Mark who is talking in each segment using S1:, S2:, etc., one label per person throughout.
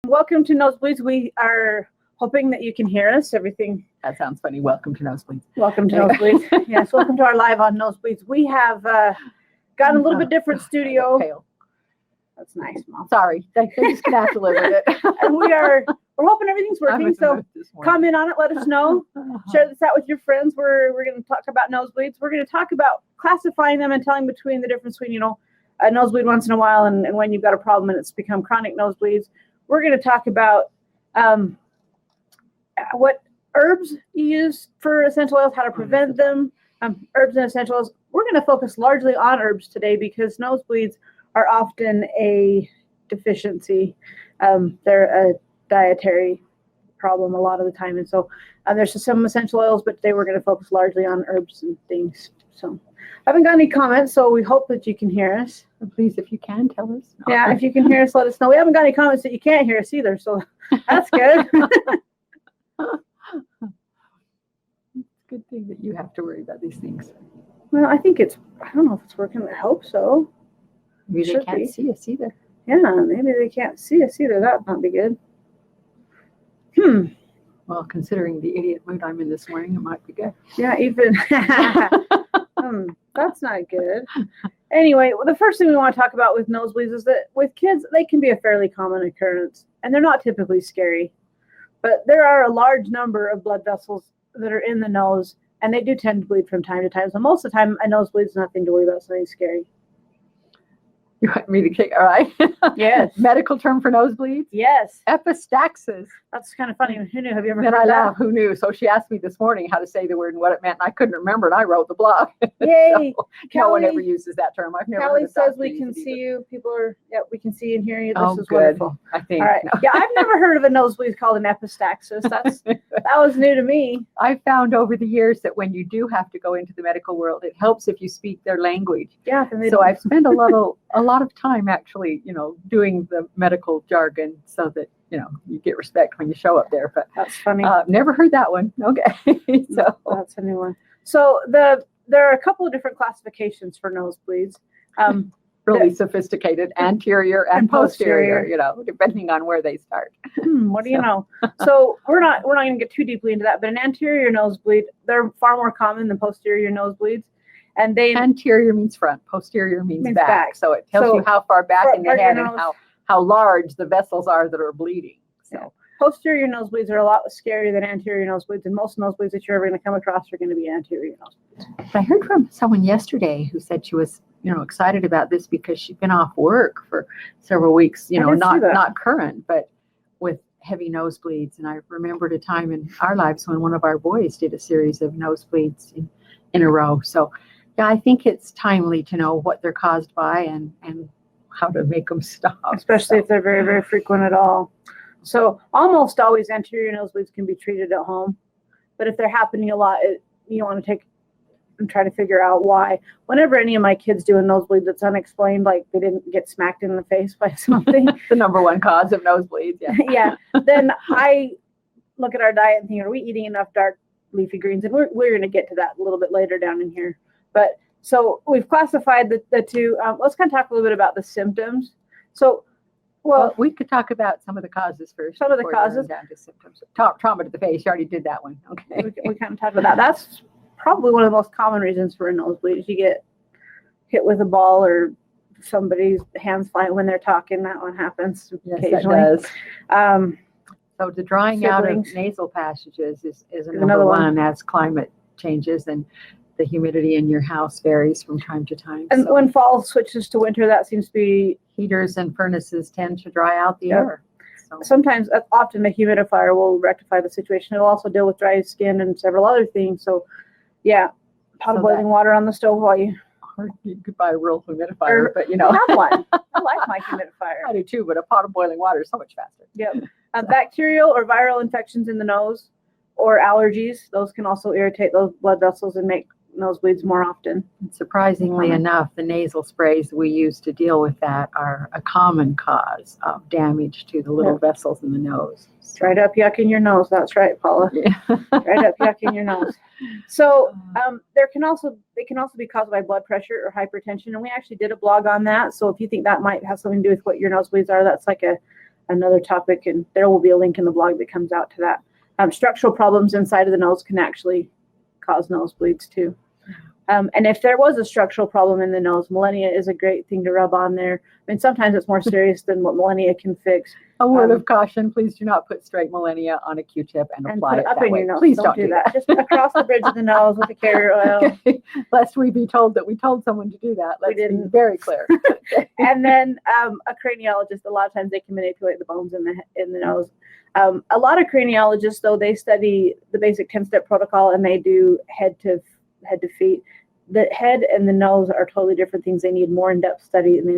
S1: Welcome to Nosebleeds. We are hoping that you can hear us. Everything.
S2: That sounds funny. Welcome to Nosebleeds.
S1: Welcome to Nosebleeds. Yes, welcome to our live on Nosebleeds. We have gotten a little bit different studio. That's nice, Mom.
S2: Sorry, they just have to live with it.
S1: And we're hoping everything's working. So comment on it. Let us know. Share this out with your friends. We're going to talk about nosebleeds. We're going to talk about classifying them and telling between the difference between a nosebleed once in a while and when you've got a problem and it's become chronic nosebleeds. We're going to talk about what herbs you use for essential oils, how to prevent them, herbs and essential oils. We're going to focus largely on herbs today because nosebleeds are often a deficiency. They're a dietary problem a lot of the time. And so there's some essential oils, but today we're going to focus largely on herbs and things. So I haven't got any comments, so we hope that you can hear us.
S2: Please, if you can, tell us.
S1: No. Yeah, if you can hear us, let us know. We haven't got any comments that you can't hear us either, so that's good.
S2: It's a good thing that you have to worry about these things.
S1: Well, I think I don't know if it's working. I hope so.
S2: Maybe they can't see us either.
S1: Yeah, maybe they can't see us either. That would not be good.
S2: Well, considering the idiot mood I'm in this morning, it might be good.
S1: Yeah, even that's not good. Anyway, well, the first thing we want to talk about with nosebleeds is that with kids, they can be a fairly common occurrence, and they're not typically scary. But there are a large number of blood vessels that are in the nose, and they do tend to bleed from time to time. So most of the time, a nosebleed is nothing to worry about, something scary.
S2: You want me to kick? All right.
S1: Yes.
S2: Medical term for nosebleeds?
S1: Yes.
S2: Epistaxis.
S1: That's kind of funny. Who knew? Have you ever
S2: heard
S1: that?
S2: I laughed. Who knew? So she asked me this morning how to say the word and what it meant, and I couldn't remember, and I wrote the blog.
S1: Yay.
S2: So no one ever uses that term. I've never
S1: Kelly
S2: heard
S1: says we can see you. People are, we can see and hear you. This is
S2: good.
S1: Wonderful.
S2: I think.
S1: All right.
S2: No.
S1: Yeah, I've never heard of a nosebleed called an epistaxis. That was new to me.
S2: I found over the years that when you do have to go into the medical world, it helps if you speak their language.
S1: Yeah.
S2: So I've spent a lot of time actually, doing the medical jargon so that, you get respect when you show up there. But
S1: that's funny.
S2: Never heard that one. Okay. So
S1: that's a new one. So there are a couple of different classifications for nosebleeds.
S2: Really sophisticated, anterior and posterior, depending on where they start.
S1: What do you know? So we're not going to get too deeply into that, but an anterior nosebleed, they're far more common than posterior nosebleeds. And
S2: anterior means front, posterior means back. So it tells you how far back in your head and how large the vessels are that are bleeding. So
S1: posterior nosebleeds are a lot scarier than anterior nosebleeds, and most nosebleeds that you're ever going to come across are going to be anterior nosebleeds.
S2: I heard from someone yesterday who said she was, excited about this because she'd been off work for several weeks, not current, but with heavy nosebleeds. And I remembered a time in our lives when one of our boys did a series of nosebleeds in a row. So yeah, I think it's timely to know what they're caused by and how to make them stop.
S1: Especially if they're very, very frequent at all. So almost always anterior nosebleeds can be treated at home. But if they're happening a lot, you want to take and try to figure out why. Whenever any of my kids do a nosebleed that's unexplained, like they didn't get smacked in the face by something.
S2: The number one cause of nosebleeds. Yeah.
S1: Yeah. Then I look at our diet and think, are we eating enough dark leafy greens? And we're going to get to that a little bit later down in here. But so we've classified the two. Let's kind of talk a little bit about the symptoms. So, well,
S2: we could talk about some of the causes first.
S1: Some of the causes.
S2: Down to symptoms. Trauma to the face. You already did that one. Okay.
S1: We kind of talked about that. That's probably one of the most common reasons for a nosebleed is you get hit with a ball or somebody's hands fly when they're talking. That one happens occasionally.
S2: That does. So the drying out of nasal passages is another one as climate changes and the humidity in your house varies from time to time.
S1: And when fall switches to winter, that seems to be
S2: heaters and furnaces tend to dry out the air. So.
S1: Sometimes, often a humidifier will rectify the situation. It'll also deal with dry skin and several other things. So, yeah, pot of boiling water on the stove while you
S2: could buy a real humidifier, but
S1: I have one. I like my humidifier.
S2: I do too, but a pot of boiling water is so much faster.
S1: Yep. Bacterial or viral infections in the nose or allergies, those can also irritate those blood vessels and make nosebleeds more often.
S2: Surprisingly enough, the nasal sprays we use to deal with that are a common cause of damage to the little vessels in the nose.
S1: Dried up yuck in your nose. That's right, Paula.
S2: Yeah.
S1: Dried up yuck in your nose. So they can also be caused by blood pressure or hypertension, and we actually did a blog on that. So if you think that might have something to do with what your nosebleeds are, that's like another topic, and there will be a link in the blog that comes out to that. Structural problems inside of the nose can actually cause nosebleeds too. And if there was a structural problem in the nose, Millennia is a great thing to rub on there. I mean, sometimes it's more serious than what Millennia can fix.
S2: A word of caution, please do not put straight Millennia on a Q-tip and apply it
S1: up
S2: that
S1: in
S2: way.
S1: your nose.
S2: Please don't do that.
S1: Just across the bridge of the nose with the carrier oil.
S2: Okay. Lest we be told that we told someone to do that. Let's be very clear.
S1: And then a craniologist, a lot of times they can manipulate the bones in the nose. A lot of craniologists, though, they study the basic 10-step protocol, and they do head to feet. The head and the nose are totally different things. They need more in-depth study, and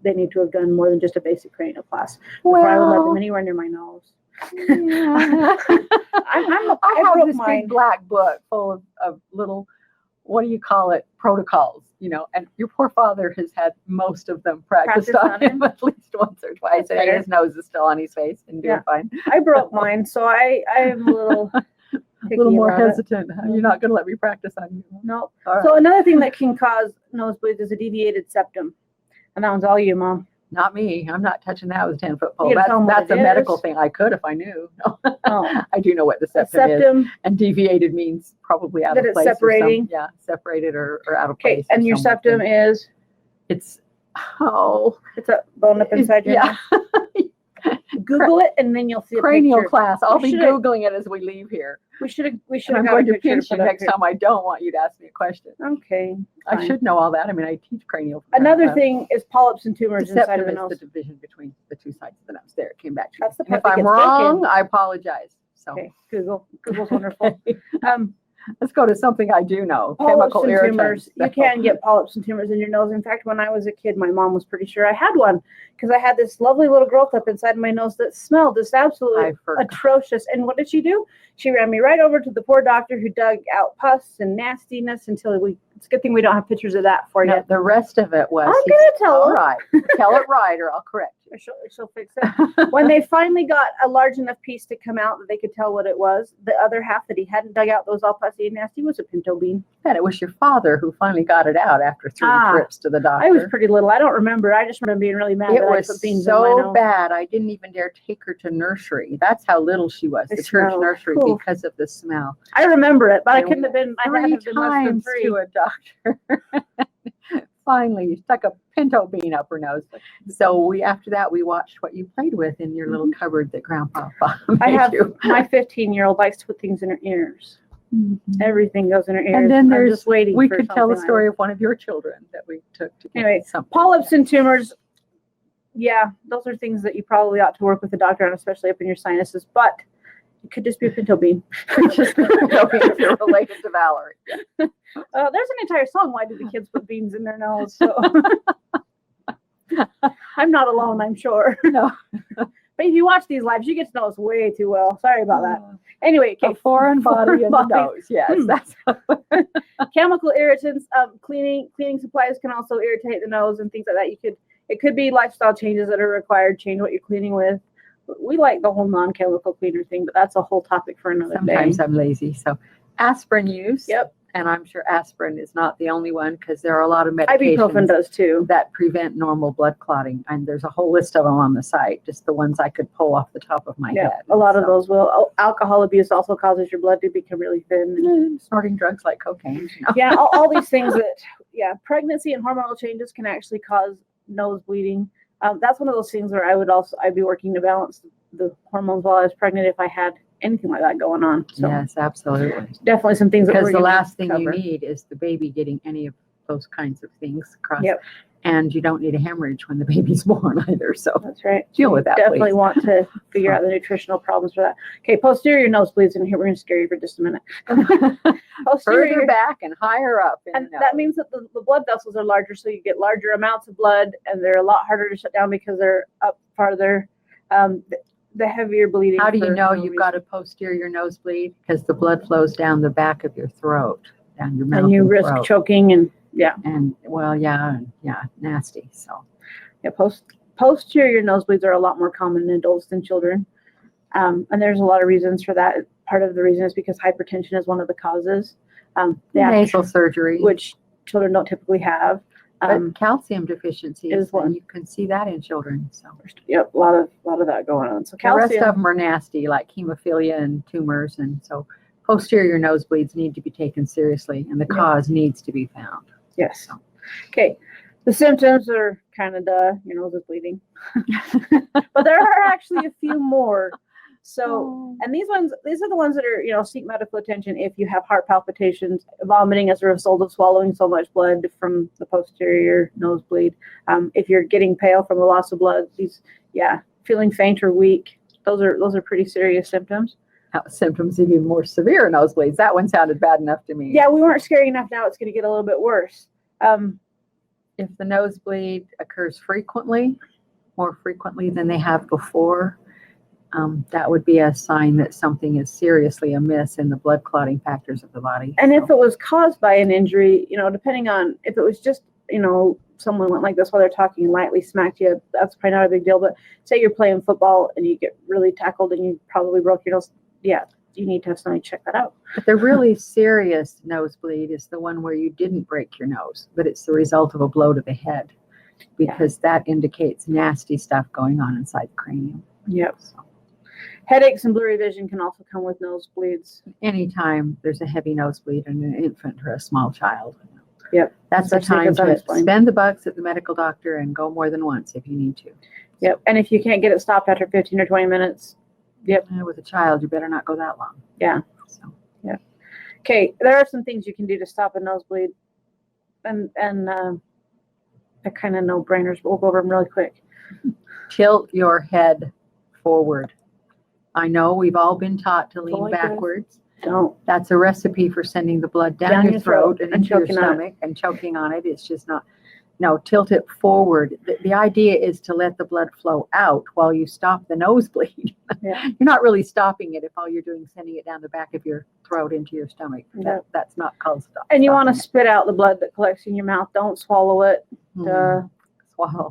S1: they need to have done more than just a basic cranial class before I would let them anywhere near my nose.
S2: Yeah. I have this big black book full of little, what do you call it, protocols, and your poor father has had most of them practiced on him at least once or twice, and his nose is still on his face and doing fine.
S1: I broke mine, so I am a little
S2: more hesitant. You're not going to let me practice on you.
S1: No.
S2: Right.
S1: So another thing that can cause nosebleeds is a deviated septum. And that one's all you, Mom.
S2: Not me. I'm not touching that with a 10-foot pole. That's a medical thing. I could if I knew. No. Oh. I do know what the septum is. And deviated means probably out of place.
S1: It's separating.
S2: Separated or out of place.
S1: And your septum is?
S2: It's
S1: a bone up inside your nose. Google it, and then you'll see a
S2: cranial
S1: picture.
S2: Class. I'll be Googling it as we leave here.
S1: We should have.
S2: I'm going to pinch you next time. I don't want you to ask me a question.
S1: Okay.
S2: I should know all that. I mean, I teach cranial.
S1: Another thing is polyps and tumors inside of the nose.
S2: The division between the two sides of the nose. There, it came back to
S1: That's
S2: me.
S1: The
S2: if I'm wrong, I apologize. So.
S1: Okay. Google's wonderful.
S2: Let's go to something I do know.
S1: Polyps
S2: Chemical
S1: and
S2: irritants.
S1: tumors. You can get polyps and tumors in your nose. In fact, when I was a kid, my mom was pretty sure I had one because I had this lovely little growth up inside my nose that smelled just absolutely atrocious. And what did she do? She ran me right over to the poor doctor who dug out pus and nastiness until it's a good thing we don't have pictures of that for you.
S2: The rest of it was.
S1: I'm going to tell her.
S2: All right. Tell it right or I'll correct you.
S1: She'll fix it. When they finally got a large enough piece to come out that they could tell what it was, the other half that he hadn't dug out, those all pussy and nasty, was a pinto bean.
S2: And it was your father who finally got it out after 3 trips to the doctor.
S1: I was pretty little. I don't remember. I just remember being really mad.
S2: It was so bad. I didn't even dare take her to nursery. That's how little she was, the church nursery, because of the smell.
S1: I remember it, but I couldn't have been. I had to have been less than 3.
S2: To a doctor. Finally, you stuck a pinto bean up her nose. So after that, we watched what you played with in your little cupboard that Grandpa made you.
S1: My 15-year-old likes to put things in her ears. Mm-hmm. Everything goes in her ears.
S2: And then
S1: I'm just waiting.
S2: We could tell the story of one of your children that we took to
S1: anyway.
S2: Something.
S1: Polyps and tumors. Yeah, those are things that you probably ought to work with a doctor on, especially up in your sinuses. But it could just be a pinto bean.
S2: Just pinto bean if you're related to Valerie.
S1: There's an entire song. Why do the kids put beans in their nose? So I'm not alone, I'm sure.
S2: No.
S1: But if you watch these lives, you get to know us way too well. Sorry about that. Anyway,
S2: a foreign body in the nose. Yes, that's
S1: chemical irritants. Cleaning supplies can also irritate the nose and things like that. It could be lifestyle changes that are required. Change what you're cleaning with. We like the whole non-chemical cleaner thing, but that's a whole topic for another day.
S2: Sometimes I'm lazy. So aspirin use.
S1: Yep.
S2: And I'm sure aspirin is not the only one because there are a lot of medications.
S1: Ibuprofen does too.
S2: That prevent normal blood clotting. And there's a whole list of them on the site, just the ones I could pull off the top of my head.
S1: A lot of those will. Alcohol abuse also causes your blood to become really thin.
S2: Snorting drugs like cocaine.
S1: Yeah, all these things pregnancy and hormonal changes can actually cause nose bleeding. That's one of those things where I'd be working to balance the hormones while I was pregnant if I had anything like that going on. So
S2: yes, absolutely.
S1: Definitely some things
S2: because the last thing you need is the baby getting any of those kinds of things across.
S1: Yep.
S2: And you don't need a hemorrhage when the baby's born either. So
S1: that's right.
S2: Deal with that.
S1: Definitely want to figure out the nutritional problems for that. Okay, posterior nosebleeds, and here we're going to scare you for just a minute.
S2: Further back and higher up.
S1: And that means that the blood vessels are larger, so you get larger amounts of blood, and they're a lot harder to shut down because they're up farther. The heavier bleeding.
S2: How do you know you've got a posterior nosebleed? Because the blood flows down the back of your throat, down your mouth.
S1: And you risk choking and
S2: nasty. So
S1: posterior nosebleeds are a lot more common in adults than children. And there's a lot of reasons for that. Part of the reason is because hypertension is one of the causes.
S2: Nasal surgery,
S1: which children don't typically have.
S2: But calcium deficiency
S1: is one.
S2: and you can see that in children. So
S1: Yep, a lot of that going on. So
S2: the rest
S1: calcium,
S2: of them are nasty, like hemophilia and tumors, and so posterior nosebleeds need to be taken seriously, and the cause needs to be found.
S1: yes. Okay, the symptoms are kind of your nose is bleeding, but there are actually a few more. So, and these are the ones that are, seek medical attention if you have heart palpitations, vomiting as a result of swallowing so much blood from the posterior nosebleed. If you're getting pale from the loss of blood, feeling faint or weak, those are pretty serious symptoms.
S2: Symptoms even more severe nosebleeds. That one sounded bad enough to me.
S1: Yeah, we weren't scary enough. Now it's going to get a little bit worse.
S2: If the nosebleed occurs frequently, more frequently than they have before, that would be a sign that something is seriously amiss in the blood clotting factors of the body.
S1: And if it was caused by an injury, depending on if it was just, someone went like this while they're talking and lightly smacked you, that's probably not a big deal. But say you're playing football and you get really tackled and you probably broke your nose. Yeah, you need to have somebody check that out.
S2: But the really serious nosebleed is the one where you didn't break your nose, but it's the result of a blow to the head, because that indicates nasty stuff going on inside the cranium.
S1: Yep. So. Headaches and blurry vision can also come with nosebleeds.
S2: Anytime there's a heavy nosebleed in an infant or a small child.
S1: Yep.
S2: That's the time to spend the bucks at the medical doctor and go more than once if you need to.
S1: Yep. And if you can't get it stopped after 15 or 20 minutes,
S2: with a child, you better not go that long.
S1: Yeah. So, yeah. Okay. There are some things you can do to stop a nosebleed. And they're kind of no-brainers, but we'll go over them really quick.
S2: Tilt your head forward. I know we've all been taught to lean backwards.
S1: Don't.
S2: That's a recipe for sending the blood down your throat and into your stomach and choking on it. It's just not. No, tilt it forward. The idea is to let the blood flow out while you stop the nosebleed.
S1: Yeah.
S2: You're not really stopping it if all you're doing is sending it down the back of your throat into your stomach. That's not called stop.
S1: And you want to spit out the blood that collects in your mouth. Don't swallow it.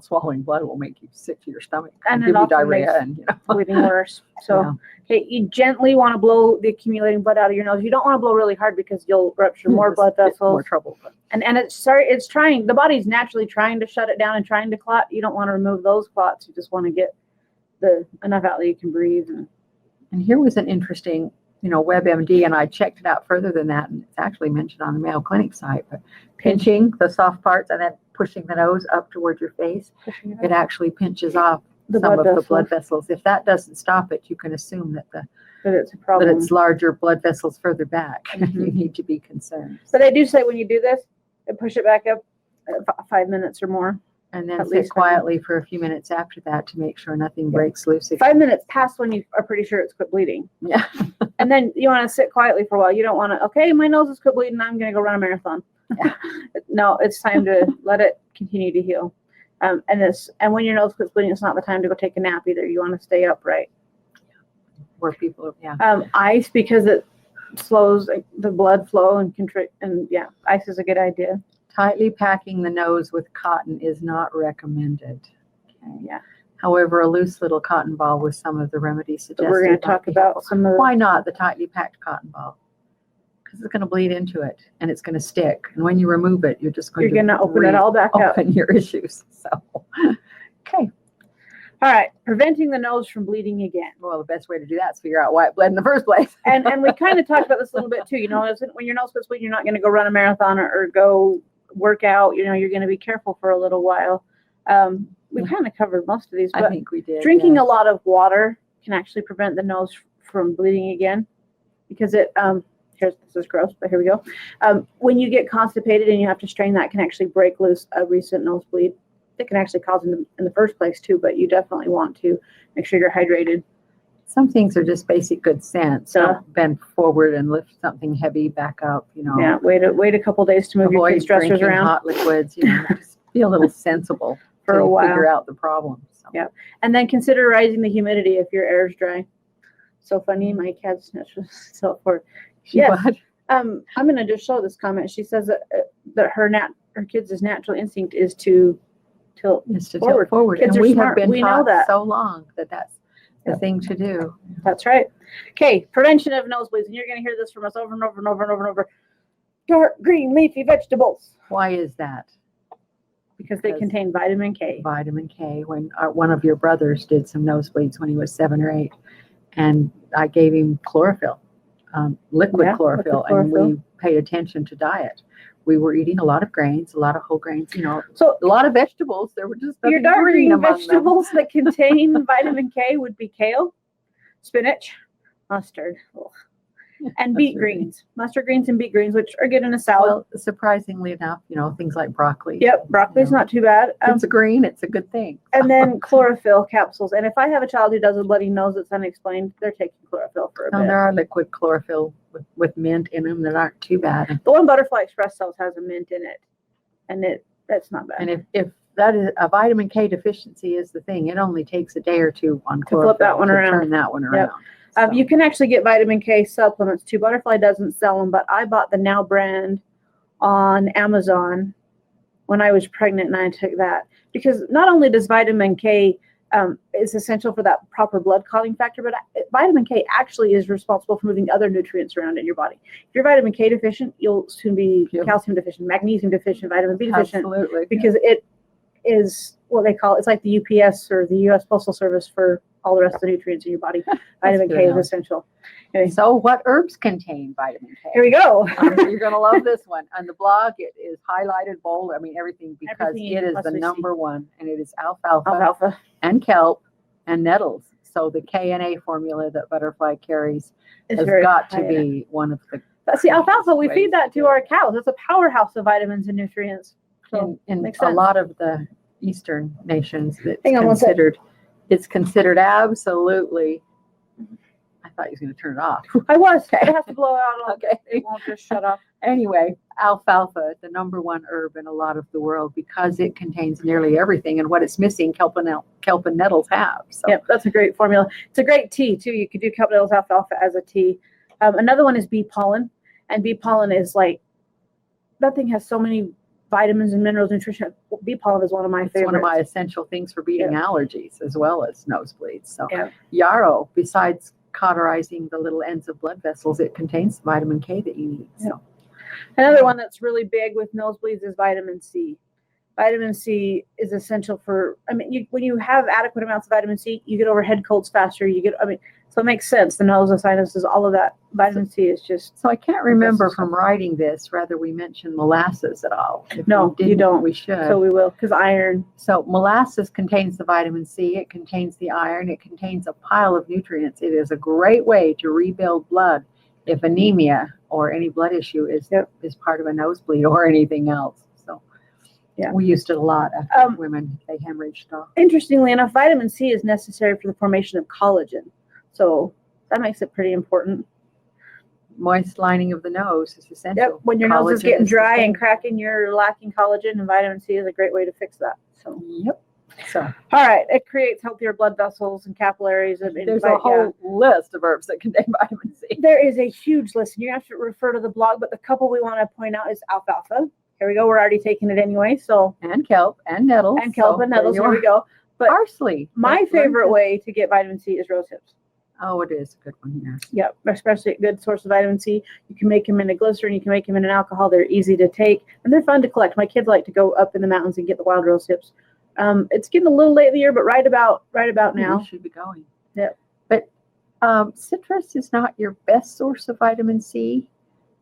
S2: Swallowing blood will make you sick to your stomach
S1: and
S2: give you diarrhea and
S1: bleeding worse. So, you gently want to blow the accumulating blood out of your nose. You don't want to blow really hard because you'll rupture more blood vessels.
S2: More trouble.
S1: And it's trying. The body's naturally trying to shut it down and trying to clot. You don't want to remove those clots. You just want to get enough out that you can breathe.
S2: And here was an interesting, WebMD, and I checked it out further than that, and it's actually mentioned on the Mayo Clinic site. But pinching the soft parts and then pushing the nose up towards your face, it actually pinches off some of the blood vessels. If that doesn't stop it, you can assume that
S1: it's a problem.
S2: That it's larger blood vessels further back. Mm-hmm. You need to be concerned.
S1: But they do say when you do this, push it back up 5 minutes or more.
S2: And then sit quietly for a few minutes after that to make sure nothing breaks loose again.
S1: 5 minutes past when you are pretty sure it's quit bleeding.
S2: Yeah.
S1: And then you want to sit quietly for a while. You don't want to, okay, my nose is quit bleeding. I'm going to go run a marathon. Yeah. No, it's time to let it continue to heal. And when your nose quits bleeding, it's not the time to go take a nap either. You want to stay upright.
S2: Where people,
S1: ice, because it slows the blood flow and ice is a good idea.
S2: Tightly packing the nose with cotton is not recommended.
S1: Okay. Yeah.
S2: However, a loose little cotton ball with some of the remedies suggested.
S1: So we're going to talk about some of the...
S2: Why not the tightly packed cotton ball? Because it's going to bleed into it and it's going to stick. And when you remove it, you're going to
S1: open it all back up.
S2: Open your issues. So, okay.
S1: All right. Preventing the nose from bleeding again.
S2: Well, the best way to do that is figure out why it bled in the first place.
S1: and we kind of talked about this a little bit too. When your nose quits bleeding, you're not going to go run a marathon or go work out. You're going to be careful for a little while. We kind of covered most of these. But
S2: I think we did.
S1: Drinking a lot of water can actually prevent the nose from bleeding again, because it. This is gross, but here we go. When you get constipated and you have to strain, that can actually break loose a recent nosebleed. It can actually cause them in the first place too, but you definitely want to make sure you're hydrated.
S2: Some things are just basic good sense. So bend forward and lift something heavy back up.
S1: Yeah. Wait a couple of days to move your kids' dressers around.
S2: Hot liquids. Just be a little sensible
S1: for a while.
S2: Figure out the problem. So.
S1: Yeah, and then consider raising the humidity if your air is dry. So funny, my cat's so forth. Yes. I'm going to just show this comment. She says that her kids' natural instinct is to tilt forward.
S2: Kids and we have been taught so long that that's the thing to do.
S1: That's right. Okay, prevention of nosebleeds. And you're going to hear this from us over and over and over and over and over. Dark green leafy vegetables.
S2: Why is that?
S1: because they contain vitamin K.
S2: Vitamin K. When one of your brothers did some nosebleeds when he was 7 or 8, and I gave him chlorophyll, liquid chlorophyll, and we paid attention to diet. We were eating a lot of grains, a lot of whole grains, so a lot of vegetables. There were just
S1: your dark green vegetables that contain vitamin K would be kale, spinach, mustard, and beet greens. Mustard greens and beet greens, which are good in a salad.
S2: Well, surprisingly enough, things like broccoli.
S1: Yep, broccoli's not too bad.
S2: It's a green, it's a good thing.
S1: And then chlorophyll capsules. And if I have a child who does a bloody nose that's unexplained, they're taking chlorophyll for a bit.
S2: There are liquid chlorophyll with mint in them that aren't too bad.
S1: The one Butterfly Express sells has a mint in it, and that's not bad.
S2: And if that is a vitamin K deficiency is the thing, it only takes a day or two on chlorophyll
S1: to flip that one around.
S2: Turn that one around.
S1: Yep. So. You can actually get vitamin K supplements too. Butterfly doesn't sell them, but I bought the Now brand on Amazon when I was pregnant, and I took that because not only does vitamin K is essential for that proper blood clotting factor, but vitamin K actually is responsible for moving other nutrients around in your body. If you're vitamin K deficient, you'll soon be calcium deficient, magnesium deficient, vitamin B deficient.
S2: Absolutely.
S1: Because it is what they call, it's like the UPS or the U.S. Postal Service for all the rest of the nutrients in your body. Vitamin K is essential.
S2: Anyway. So what herbs contain vitamin K?
S1: Here we go.
S2: You're going to love this one. On the blog, it is highlighted bold. I mean, everything, because it is the number one, and it is alfalfa and kelp and nettles. So the KNA formula that Butterfly carries has got to be one of the...
S1: See, alfalfa, we feed that to our cows. It's a powerhouse of vitamins and nutrients.
S2: So in a lot of the Eastern nations, it's considered absolutely... I thought he was going to turn it off.
S1: I was. Okay. It has to blow out.
S2: Okay.
S1: It won't just shut off.
S2: Anyway, alfalfa, the number one herb in a lot of the world because it contains nearly everything, and what it's missing, kelp and nettles have. So.
S1: Yep, that's a great formula. It's a great tea, too. You could do kelp, nettles, alfalfa as a tea. Another one is bee pollen, and bee pollen is like, that thing has so many vitamins and minerals, nutrition. Bee pollen is one of my favorites.
S2: It's one of my essential things for beating allergies as well as nosebleeds. So yarrow, besides cauterizing the little ends of blood vessels, it contains vitamin K that you need. So
S1: another one that's really big with nosebleeds is vitamin C. Vitamin C is essential for, when you have adequate amounts of vitamin C, you get over head colds faster. So it makes sense. The nose, the sinuses, all of that. Vitamin C is just.
S2: So I can't remember from writing this, whether we mentioned molasses at all.
S1: No, you don't.
S2: We should.
S1: So we will, because iron.
S2: So molasses contains the vitamin C. It contains the iron. It contains a pile of nutrients. It is a great way to rebuild blood if anemia or any blood issue is part of a nosebleed or anything else. So we used it a lot after women, they hemorrhaged off.
S1: Interestingly enough, vitamin C is necessary for the formation of collagen. So that makes it pretty important.
S2: Moist lining of the nose is essential.
S1: Yep. When your nose is getting dry and cracking, you're lacking collagen, and vitamin C is a great way to fix that. So.
S2: Yep. So.
S1: All right. It creates healthier blood vessels and capillaries.
S2: There's a whole list of herbs that contain vitamin C.
S1: There is a huge list, and you have to refer to the blog. But the couple we want to point out is alfalfa. Here we go. We're already taking it anyway. So.
S2: And kelp and nettles.
S1: And kelp and nettles. Here we go. But
S2: parsley.
S1: My favorite way to get vitamin C is rose hips.
S2: Oh, it is a good one, yes.
S1: Yep, especially a good source of vitamin C. You can make them into glycerin. You can make them into alcohol. They're easy to take, and they're fun to collect. My kids like to go up in the mountains and get the wild rose hips. It's getting a little late in the year, but right about now.
S2: We should be going.
S1: Yep.
S2: But citrus is not your best source of vitamin C,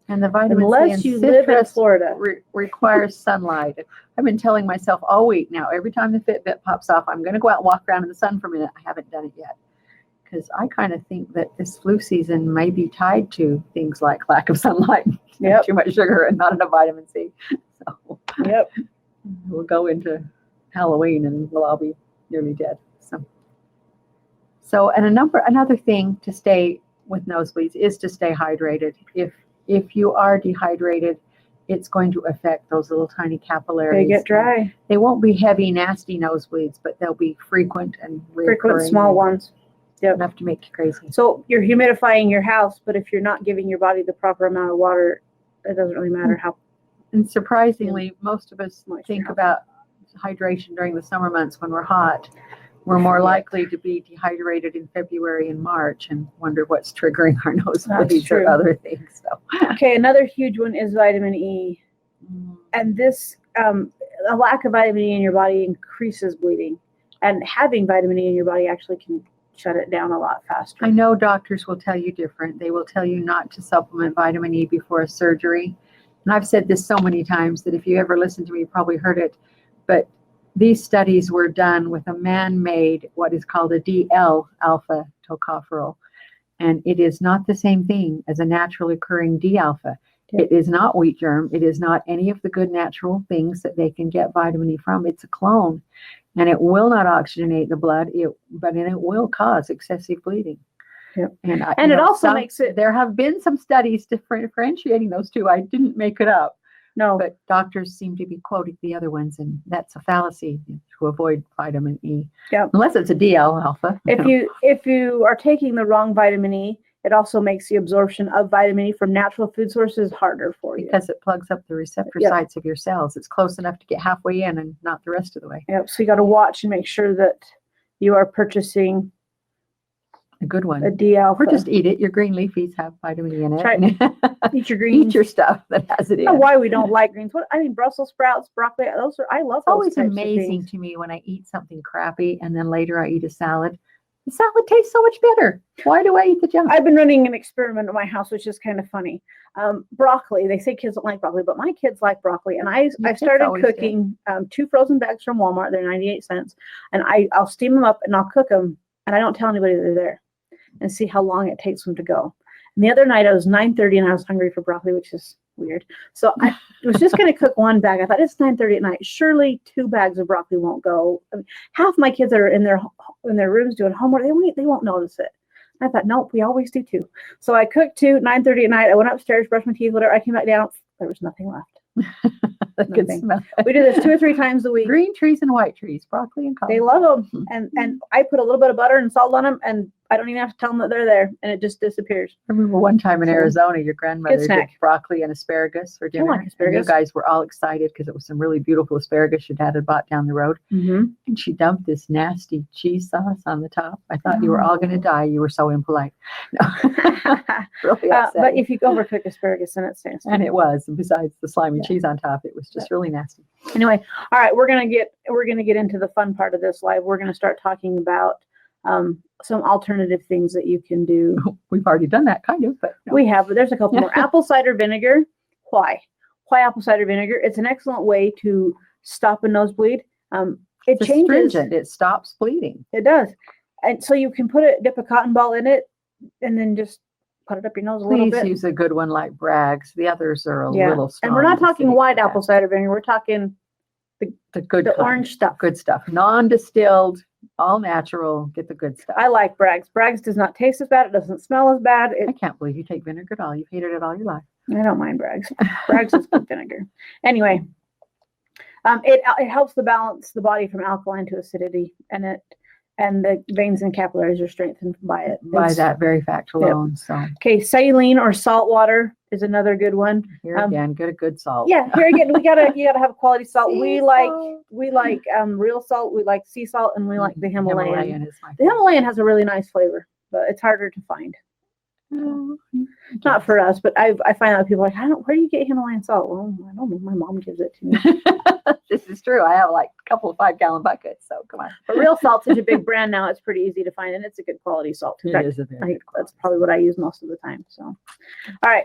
S2: and the vitamin
S1: unless
S2: C
S1: you live in Florida
S2: requires sunlight. I've been telling myself all week now, every time the Fitbit pops off, I'm going to go out and walk around in the sun for a minute. I haven't done it yet. Because I kind of think that this flu season may be tied to things like lack of sunlight, too much sugar, and not enough vitamin C. So we'll go into Halloween and we'll all be nearly dead. So another thing to stay with nosebleeds is to stay hydrated. If you are dehydrated, it's going to affect those little tiny capillaries.
S1: They get dry.
S2: They won't be heavy, nasty nosebleeds, but they'll be frequent and recurring.
S1: Small ones.
S2: Yep. Enough to make you crazy.
S1: So you're humidifying your house, but if you're not giving your body the proper amount of water, it doesn't really matter how.
S2: And surprisingly, most of us think about hydration during the summer months when we're hot. We're more likely to be dehydrated in February and March and wonder what's triggering our nosebleeds or other things. So.
S1: Okay, another huge one is vitamin E. And this, a lack of vitamin E in your body increases bleeding, and having vitamin E in your body actually can shut it down a lot faster.
S2: I know doctors will tell you different. They will tell you not to supplement vitamin E before a surgery. And I've said this so many times that if you ever listen to me, you probably heard it. But these studies were done with a man-made, what is called a DL alpha tocopherol. And it is not the same thing as a naturally occurring D alpha. It is not wheat germ. It is not any of the good natural things that they can get vitamin E from. It's a clone. And it will not oxygenate the blood, but it will cause excessive bleeding.
S1: Yep.
S2: And
S1: it also makes it...
S2: There have been some studies differentiating those two. I didn't make it up.
S1: No.
S2: But doctors seem to be quoting the other ones, and that's a fallacy to avoid vitamin E.
S1: Yep.
S2: Unless it's a DL alpha.
S1: If you are taking the wrong vitamin E, it also makes the absorption of vitamin E from natural food sources harder for you.
S2: Because it plugs up the receptor sites of your cells. It's close enough to get halfway in and not the rest of the way.
S1: Yep. So you got to watch and make sure that you are purchasing
S2: a good one.
S1: A D alpha.
S2: Or just eat it. Your green leafies have vitamin E in it.
S1: Right. Eat your greens.
S2: Eat your stuff that has it in.
S1: I don't know why we don't like greens. Brussels sprouts, broccoli. I love those.
S2: It's always
S1: types of
S2: amazing
S1: things
S2: to me when I eat something crappy and then later I eat a salad. The salad tastes so much better. Why do I eat the junk?
S1: I've been running an experiment at my house, which is kind of funny. Broccoli. They say kids don't like broccoli, but my kids like broccoli. And I started cooking 2 frozen bags from Walmart. They're 98 cents. And I'll steam them up and I'll cook them. And I don't tell anybody they're there, and see how long it takes them to go. And the other night, it was 9:30 and I was hungry for broccoli, which is weird. So I was just going to cook 1 bag. I thought, it's 9:30 at night. Surely 2 bags of broccoli won't go. I mean, half my kids are in their rooms doing homework. They won't notice it. I thought, nope, we always do 2. So I cooked 2, 9:30 at night. I went upstairs, brushed my teeth, whatever. I came back down. There was nothing left.
S2: Good smell.
S1: We do this 2 or 3 times a week.
S2: Green trees and white trees, broccoli and cauliflower.
S1: They love them. And I put a little bit of butter and salt on them, and I don't even have to tell them that they're there, and it just disappears.
S2: I remember one time in Arizona, your grandmother did broccoli and asparagus for dinner.
S1: I like asparagus.
S2: And you guys were all excited because it was some really beautiful asparagus your dad had bought down the road.
S1: Mm-hmm.
S2: And she dumped this nasty cheese sauce on the top. I thought you were all going to die. You were so impolite. No. Really upsetting.
S1: But if you overcook asparagus, then it's nasty.
S2: And it was. And besides the slimy cheese on top, it was just really nasty.
S1: Anyway, all right, we're gonna get into the fun part of this live. We're gonna start talking about some alternative things that you can do.
S2: We've already done that, kind of, but no.
S1: We have. But there's a couple more. Apple cider vinegar. Why apple cider vinegar? It's an excellent way to stop a nosebleed. It changes.
S2: Astringent. It stops bleeding.
S1: It does, and so you can dip a cotton ball in it, and then just put it up your nose a little bit.
S2: Please use a good one like Bragg's. The others are a little strong.
S1: And we're not talking white apple cider vinegar. We're talking the orange stuff.
S2: Good stuff. Non-distilled, all natural. Get the good stuff.
S1: I like Bragg's. Bragg's does not taste as bad. It doesn't smell as bad.
S2: I can't believe you take vinegar at all. You've hated it all your life.
S1: I don't mind Bragg's. Bragg's is good vinegar. Anyway, it helps to balance the body from alkaline to acidity, and the veins and capillaries are strengthened by it.
S2: By that very fact alone. Yep. So
S1: okay, saline or salt water is another good one.
S2: Here again, get a good salt.
S1: Yeah, here again, you gotta have quality salt. We like real salt. We like sea salt, and we like the Himalayan. The Himalayan has a really nice flavor, but it's harder to find. Not for us, but I find out people are like, where do you get Himalayan salt? Well, I don't know. My mom gives it to me.
S2: This is true. I have like a couple of 5-gallon buckets, so come on.
S1: But real salt's such a big brand now; it's pretty easy to find, and it's a good quality salt.
S2: It is a very good
S1: that's probably what I use most of the time. So, all right.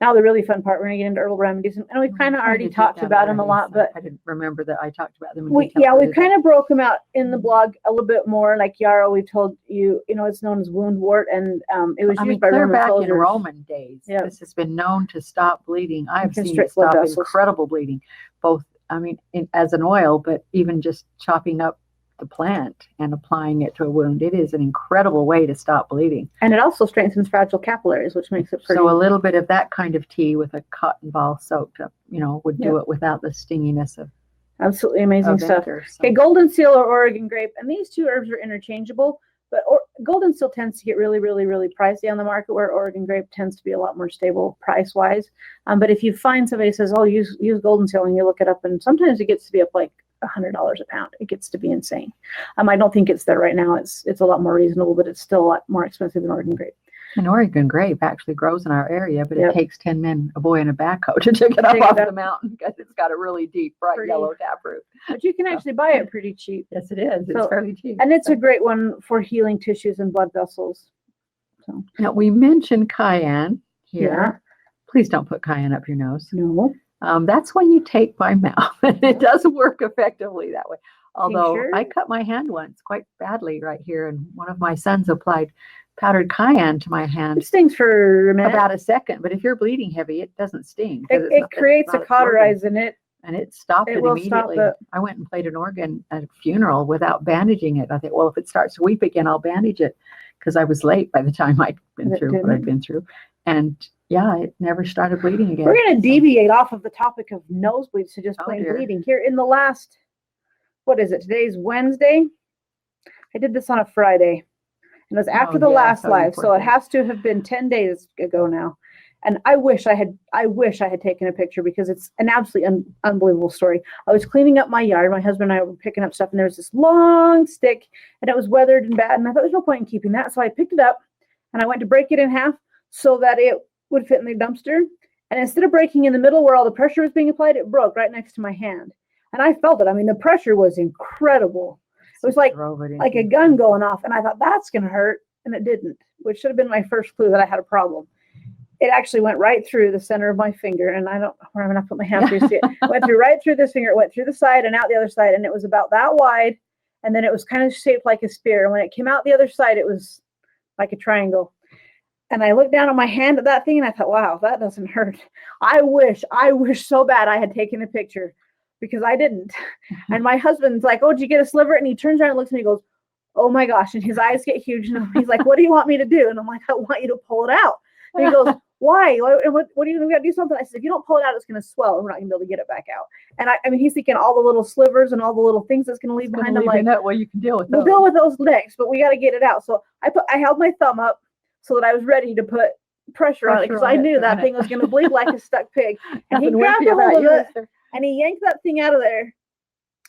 S1: Now the really fun part, we're gonna get into herbal remedies, and we've kind of already talked about them a lot, but
S2: I didn't remember that I talked about them.
S1: We kind of broke them out in the blog a little bit more. Like Yarrow, we told you, it's known as wound wort, and it was used by
S2: clear back
S1: soldiers.
S2: in Roman days.
S1: Yeah.
S2: This has been known to stop bleeding. I've seen it stop incredible bleeding, both. As an oil, but even just chopping up the plant and applying it to a wound. It is an incredible way to stop bleeding.
S1: And it also strengthens fragile capillaries, which makes it pretty.
S2: So a little bit of that kind of tea with a cotton ball soaked up, would do it without the stinginess of.
S1: Absolutely amazing stuff.
S2: So.
S1: Okay, golden seal or Oregon grape. And these 2 herbs are interchangeable, but golden seal tends to get really, really, really pricey on the market, where Oregon grape tends to be a lot more stable price-wise. But if you find somebody who says, use golden seal, and you look it up, and sometimes it gets to be up like $100 a pound. It gets to be insane. I don't think it's there right now. It's a lot more reasonable, but it's still a lot more expensive than Oregon grape.
S2: An Oregon grape actually grows in our area, but
S1: Yep.
S2: it takes 10 men, a boy, and a backhoe to dig it up
S1: Dig it
S2: off
S1: up.
S2: the mountain because it's got a really deep, bright
S1: Pretty.
S2: yellow taproot.
S1: But you can actually buy it pretty cheap.
S2: Yes, it is. It's
S1: So-
S2: fairly cheap.
S1: And it's a great one for healing tissues and blood vessels. So
S2: Now, we mentioned cayenne here.
S1: Yeah.
S2: Please don't put cayenne up your nose.
S1: no.
S2: That's when you take by mouth. It does work effectively that way. Although
S1: Tincture?
S2: I cut my hand once quite badly right here, and one of my sons applied powdered cayenne to my hand
S1: It stings for a minute.
S2: about a second. But if you're bleeding heavy, it doesn't sting. 'cause it's
S1: It
S2: not- it's
S1: creates a
S2: not absorbing.
S1: cauterize in it.
S2: And it stopped
S1: It
S2: it
S1: will stop
S2: immediately.
S1: it.
S2: I went and played an organ at a funeral without bandaging it. I thought, well, if it starts to weep again, I'll bandage it, because I was late by the time I'd been
S1: It
S2: through what
S1: didn't.
S2: I'd been through. And yeah, it never started bleeding again.
S1: We're going to
S2: So-
S1: deviate off of the topic of nosebleeds to just
S2: Oh,
S1: plain
S2: dear.
S1: bleeding. Here in the last, what is it? Today's Wednesday. I did this on a Friday. And it was after
S2: Oh,
S1: the
S2: yeah,
S1: last
S2: so you
S1: live,
S2: poor
S1: so it
S2: thing.
S1: has to have been 10 days ago now. And I wish I had taken a picture, because it's an absolutely unbelievable story. I was cleaning up my yard. My husband and I were picking up stuff, and there was this long stick, and it was weathered and bad. And I thought there's no point in keeping that. So I picked it up and I went to break it in half so that it would fit in the dumpster. And instead of breaking in the middle where all the pressure was being applied, it broke right next to my hand. And I felt it. I mean, the pressure was incredible. It was like a gun going off. And I thought, that's going to hurt. And it didn't, which should have been my first clue that I had a problem. It actually went right through the center of my finger. And I don't know where I'm going to put my hand through. See it. It went through right through this finger. It went through the side and out the other side. And it was about that wide. And then it was kind of shaped like a spear. And when it came out the other side, it was like a triangle. And I looked down on my hand at that thing, and I thought, wow, that doesn't hurt. I wish so bad I had taken a picture, because I didn't. And my husband's like, oh, did you get a sliver? And he turns around and looks at me and goes, oh my gosh. And his eyes get huge. And he's like, what do you want me to do? And I'm like, I want you to pull it out. And he goes, why? What do you got to do something? I said, if you don't pull it out, it's going to swell, and we're not going to be able to get it back out. And I mean, he's thinking all the little slivers and all the little things that's going to leave behind. I'm like,
S2: well, you can deal with
S1: we'll
S2: those.
S1: deal with those next, but we got to get it out. So I held my thumb up so that I was ready to put pressure on it, because I knew that thing was going to bleed like a stuck pig. And he grabbed a hold of it, and he yanked that thing out of there.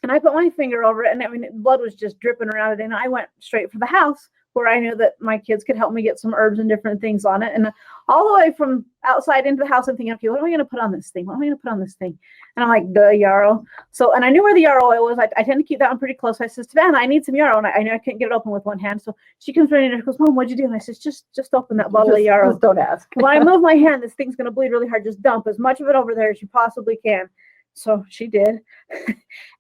S1: And I put my finger over it, and I mean, blood was just dripping around it. And I went straight for the house, where I knew that my kids could help me get some herbs and different things on it. And all the way from outside into the house, I'm thinking, okay, what am I going to put on this thing? What am I going to put on this thing? And I'm like, the yarrow. So, and I knew where the yarrow oil was. I tend to keep that one pretty close. I says, Savannah, I need some yarrow. And I knew I couldn't get it open with one hand. So she comes running in and goes, Mom, what'd you do? And I says, just open that bottle of yarrow.
S2: Just don't ask.
S1: When I move my hand, this thing's going to bleed really hard. Just dump as much of it over there as you possibly can. So she did.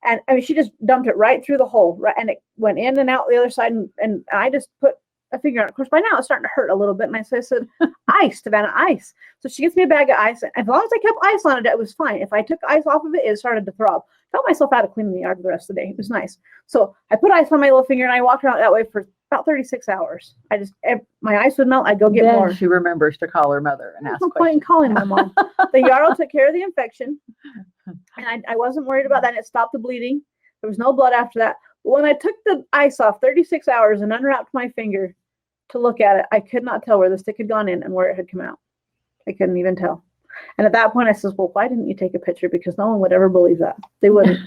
S1: And I mean, she just dumped it right through the hole, right, and it went in and out the other side. And I just put a finger on it. Of course, by now it's starting to hurt a little bit. And I said, ice, Savannah, ice. So she gets me a bag of ice. And as long as I kept ice on it, it was fine. If I took ice off of it, it started to throb. Felt myself out of cleaning the yard the rest of the day. It was nice. So I put ice on my little finger, and I walked around that way for about 36 hours. My ice would melt. I'd go get
S2: Then
S1: more.
S2: she remembers to call her mother and
S1: There's
S2: ask
S1: no point in
S2: questions.
S1: calling my mom. The yarrow took care of the infection, and I wasn't worried about that. And it stopped the bleeding. There was no blood after that. But when I took the ice off 36 hours and unwrapped my finger to look at it, I could not tell where the stick had gone in and where it had come out. I couldn't even tell. And at that point, I says, well, why didn't you take a picture? Because no one would ever believe that. They wouldn't.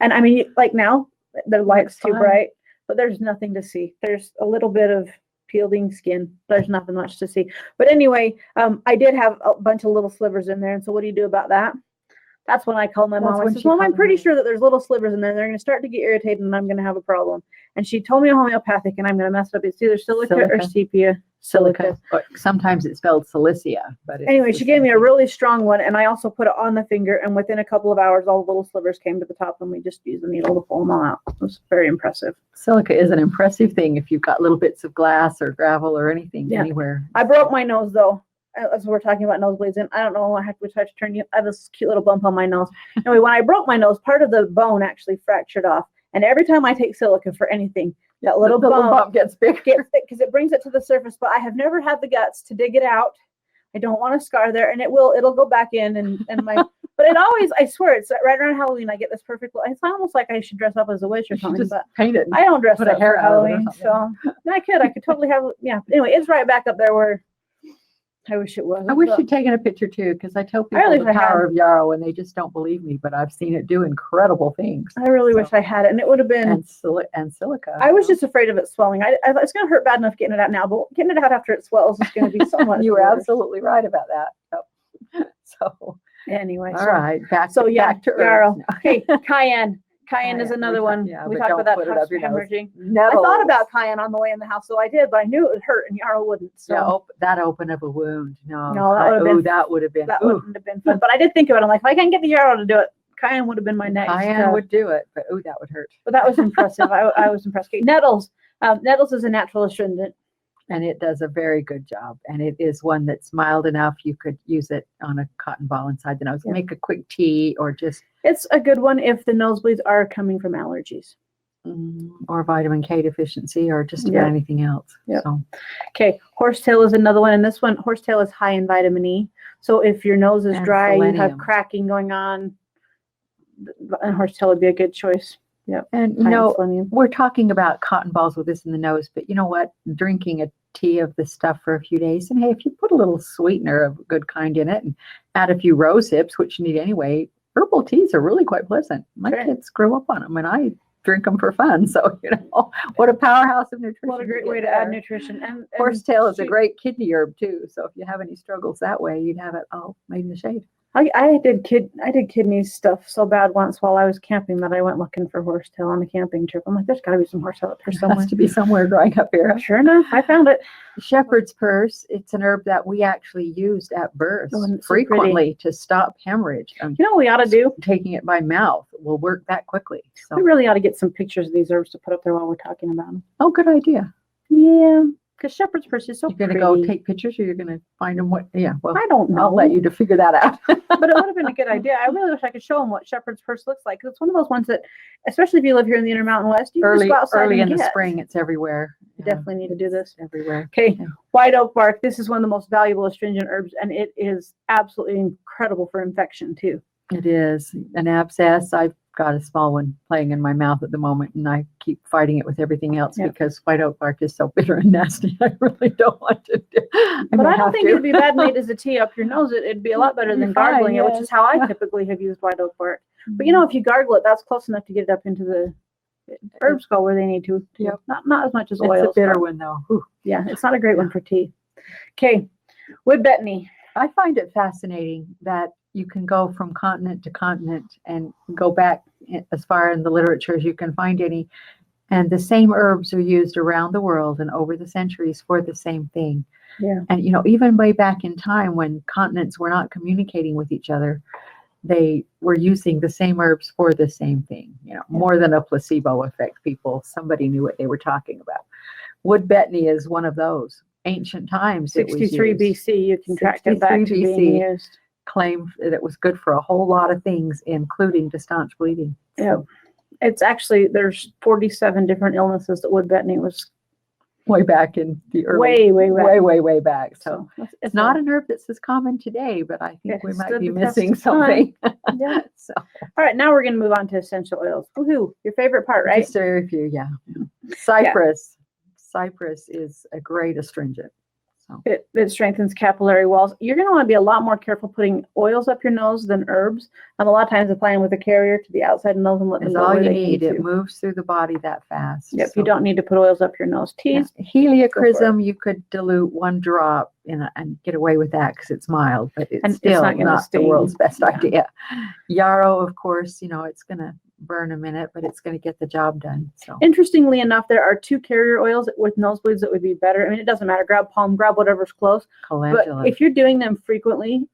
S1: And I mean, like now, the light's too bright, but there's nothing to see. There's a little bit of peeling skin. There's nothing much to see. But anyway, I did have a bunch of little slivers in there. And so what do you do about that? That's when I called my mom. I said, Mom, I'm pretty sure that there's little slivers in there. They're going to start to get irritated, and I'm going to have a problem. And she told me a homeopathic, and I'm going to mess it up. It's either silica or sepia. Silica.
S2: Or sometimes it's spelled silicia. But
S1: Anyway, she gave me a really strong one, and I also put it on the finger. And within a couple of hours, all the little slivers came to the top, and we just used the needle to pull them all out. It was very impressive.
S2: Silica is an impressive thing if you've got little bits of glass or gravel or anything
S1: Yeah.
S2: anywhere.
S1: I broke my nose, though. As we're talking about nosebleeds, and I don't know, I have to turn you. I have this cute little bump on my nose. Anyway, when I broke my nose, part of the bone actually fractured off. And every time I take silica for anything, that little bump
S2: gets bigger.
S1: because it brings it to the surface. But I have never had the guts to dig it out. I don't want a scar there, and it'll go back in and my. But it always, I swear, it's right around Halloween. I get this perfect look. It's almost like I should dress up as a witch or something.
S2: Just
S1: But
S2: paint it.
S1: I don't dress
S2: put
S1: up
S2: a hair
S1: for
S2: out of it or
S1: Halloween, so
S2: something.
S1: I could totally have. Yeah. Anyway, it's right back up there where I wish it was.
S2: I wish you'd taken a picture too, because I tell people
S1: really
S2: the
S1: wish I
S2: power
S1: had.
S2: of yarrow and they just don't believe me, but I've seen it do incredible things.
S1: I really
S2: So-
S1: wish I had it, and it would have been.
S2: And silica.
S1: I was just afraid of it swelling. I thought it's going to hurt bad enough getting it out now, but getting it out after it swells is going to be so much.
S2: You were
S1: worse.
S2: absolutely right about that. Yep. So,
S1: Anyway.
S2: all right, back
S1: So
S2: to
S1: yeah,
S2: back to
S1: yarrow.
S2: herbs.
S1: Okay, cayenne. Cayenne is
S2: Cayenne,
S1: another one.
S2: yeah,
S1: We
S2: but
S1: talked
S2: don't
S1: about
S2: put
S1: that
S2: it up your nose.
S1: hemorrhaging. I
S2: Nettles.
S1: thought about cayenne on the way in the house, so I did, but I knew it would hurt, and yarrow wouldn't. So
S2: Yeah, that open of a wound. No,
S1: No, that would've been-
S2: that would have been.
S1: that
S2: ooh,
S1: wouldn't have been fun. But I did think about it. I'm like, if I can't get the yarrow to do it, cayenne would have been my next.
S2: Cayenne would do it, but that would hurt.
S1: But that was impressive. I was impressed. Okay, nettles. Nettles is a natural astringent.
S2: And it does a very good job. And it is one that's mild enough. You could use it on a cotton ball inside the nose.
S1: Yeah.
S2: Make a quick tea or just
S1: It's a good one if the nosebleeds are coming from allergies.
S2: or vitamin K deficiency or just
S1: Yep.
S2: about anything else.
S1: Yep.
S2: So
S1: Okay, horsetail is another one, and this one, horsetail is high in vitamin E. So if your nose is
S2: And
S1: dry, you have
S2: selenium.
S1: cracking going on, and horsetail would be a good choice.
S2: and
S1: High in selenium.
S2: we're talking about cotton balls with this in the nose, but you know what? Drinking a tea of this stuff for a few days, and hey, if you put a little sweetener of a good kind in it and add a few rose hips, which you need anyway, herbal teas are really quite pleasant. My
S1: Sure.
S2: kids grew up on them, and I drink them for fun. So what a powerhouse of nutrition!
S1: What a great
S2: you
S1: way
S2: get
S1: to add
S2: there.
S1: nutrition. And
S2: Horsetail is a
S1: shoot,
S2: great kidney herb too. So if you have any struggles that way, you'd have it all made in the shade.
S1: I did kidney stuff so bad once while I was camping that I went looking for horsetail on a camping trip. I'm like, there's got to be some horsetail up here
S2: There
S1: somewhere.
S2: has to be somewhere growing up here.
S1: Sure enough, I found it.
S2: Shepherd's purse, it's an herb that we actually used at birth
S1: Oh, and it's so pretty.
S2: frequently to stop hemorrhage.
S1: You know what we ought to do?
S2: Taking it by mouth will work that quickly. So,
S1: We really ought to get some pictures of these herbs to put up there while we're talking about them.
S2: oh, good idea.
S1: Yeah, because shepherd's purse is so
S2: You're going to
S1: pretty.
S2: go take pictures or you're going to find them? Yeah, well,
S1: I don't know.
S2: I'll let you to figure that out.
S1: But it would have been a good idea. I really wish I could show them what shepherd's purse looks like. 'Cause it's one of those ones that, especially if you live here in the Intermountain West, you can just
S2: early
S1: go outside
S2: early
S1: and
S2: in the
S1: get.
S2: spring, it's everywhere.
S1: You definitely need to do this.
S2: Everywhere.
S1: Okay,
S2: Yeah.
S1: white oak bark. This is one of the most valuable astringent herbs, and it is absolutely incredible for infection too.
S2: It is an abscess. I've got a small one playing in my mouth at the moment, and I keep fighting it with everything else
S1: Yep.
S2: because white oak bark is so bitter and nasty. I really don't want to do.
S1: But I don't think it'd be bad made as a tea up your nose. It'd be a lot better
S2: It'd be
S1: than
S2: fine,
S1: gargling it, which
S2: yes.
S1: is how I typically have used white oak bark. But you know, if you gargle it, that's close enough to get it up into the herbs go where they need to.
S2: Yep.
S1: Not as much as
S2: It's
S1: oils.
S2: a bitter
S1: but
S2: one though. Whew.
S1: Yeah, it's not a great one for tea. Okay, wood betony.
S2: I find it fascinating that you can go from continent to continent and go back as far in the literature as you can find any. And the same herbs are used around the world and over the centuries for the same thing.
S1: Yeah.
S2: And, even way back in time when continents were not communicating with each other, they were using the same herbs for the same thing, more than a placebo effect. Somebody knew what they were talking about. Wood betony is one of those. Ancient times, it was
S1: 63
S2: used.
S1: BC, you can track it back to
S2: 63
S1: being
S2: BC.
S1: used.
S2: Claimed that it was good for a whole lot of things, including to staunch bleeding.
S1: Yeah. It's actually, there's 47 different illnesses that wood betony was
S2: Way back in the early,
S1: way back.
S2: way back. So it's not
S1: a,
S2: an herb that's as common today, but I think
S1: It
S2: we might
S1: stood
S2: be
S1: the test
S2: missing
S1: of time.
S2: something.
S1: yeah.
S2: So
S1: All right, now we're going to move on to essential oils. Woohoo, your favorite part, right?
S2: just a very few, yeah. Cypress. Cypress is a great astringent. So
S1: It strengthens capillary walls. You're going to want to be a lot more careful putting oils up your nose than herbs. And a lot of times applying with a carrier to the outside of the nose and let them
S2: it's
S1: go
S2: all
S1: where
S2: you
S1: they
S2: need. It
S1: to.
S2: moves through the body that fast.
S1: Yep,
S2: So,
S1: you don't need to put oils up your nose.
S2: yeah.
S1: Teas,
S2: Heliochrysum, you could dilute 1 drop and get away with that because it's mild, but it's
S1: And it's
S2: still
S1: not gonna
S2: not the
S1: sting.
S2: world's best
S1: Yeah.
S2: idea. Yarrow, of course, it's going to burn a minute, but it's going to get the job done. So
S1: Interestingly enough, there are 2 carrier oils with nosebleeds that would be better. I mean, it doesn't matter. Grab palm, grab whatever's close.
S2: calendula.
S1: But if you're doing them frequently,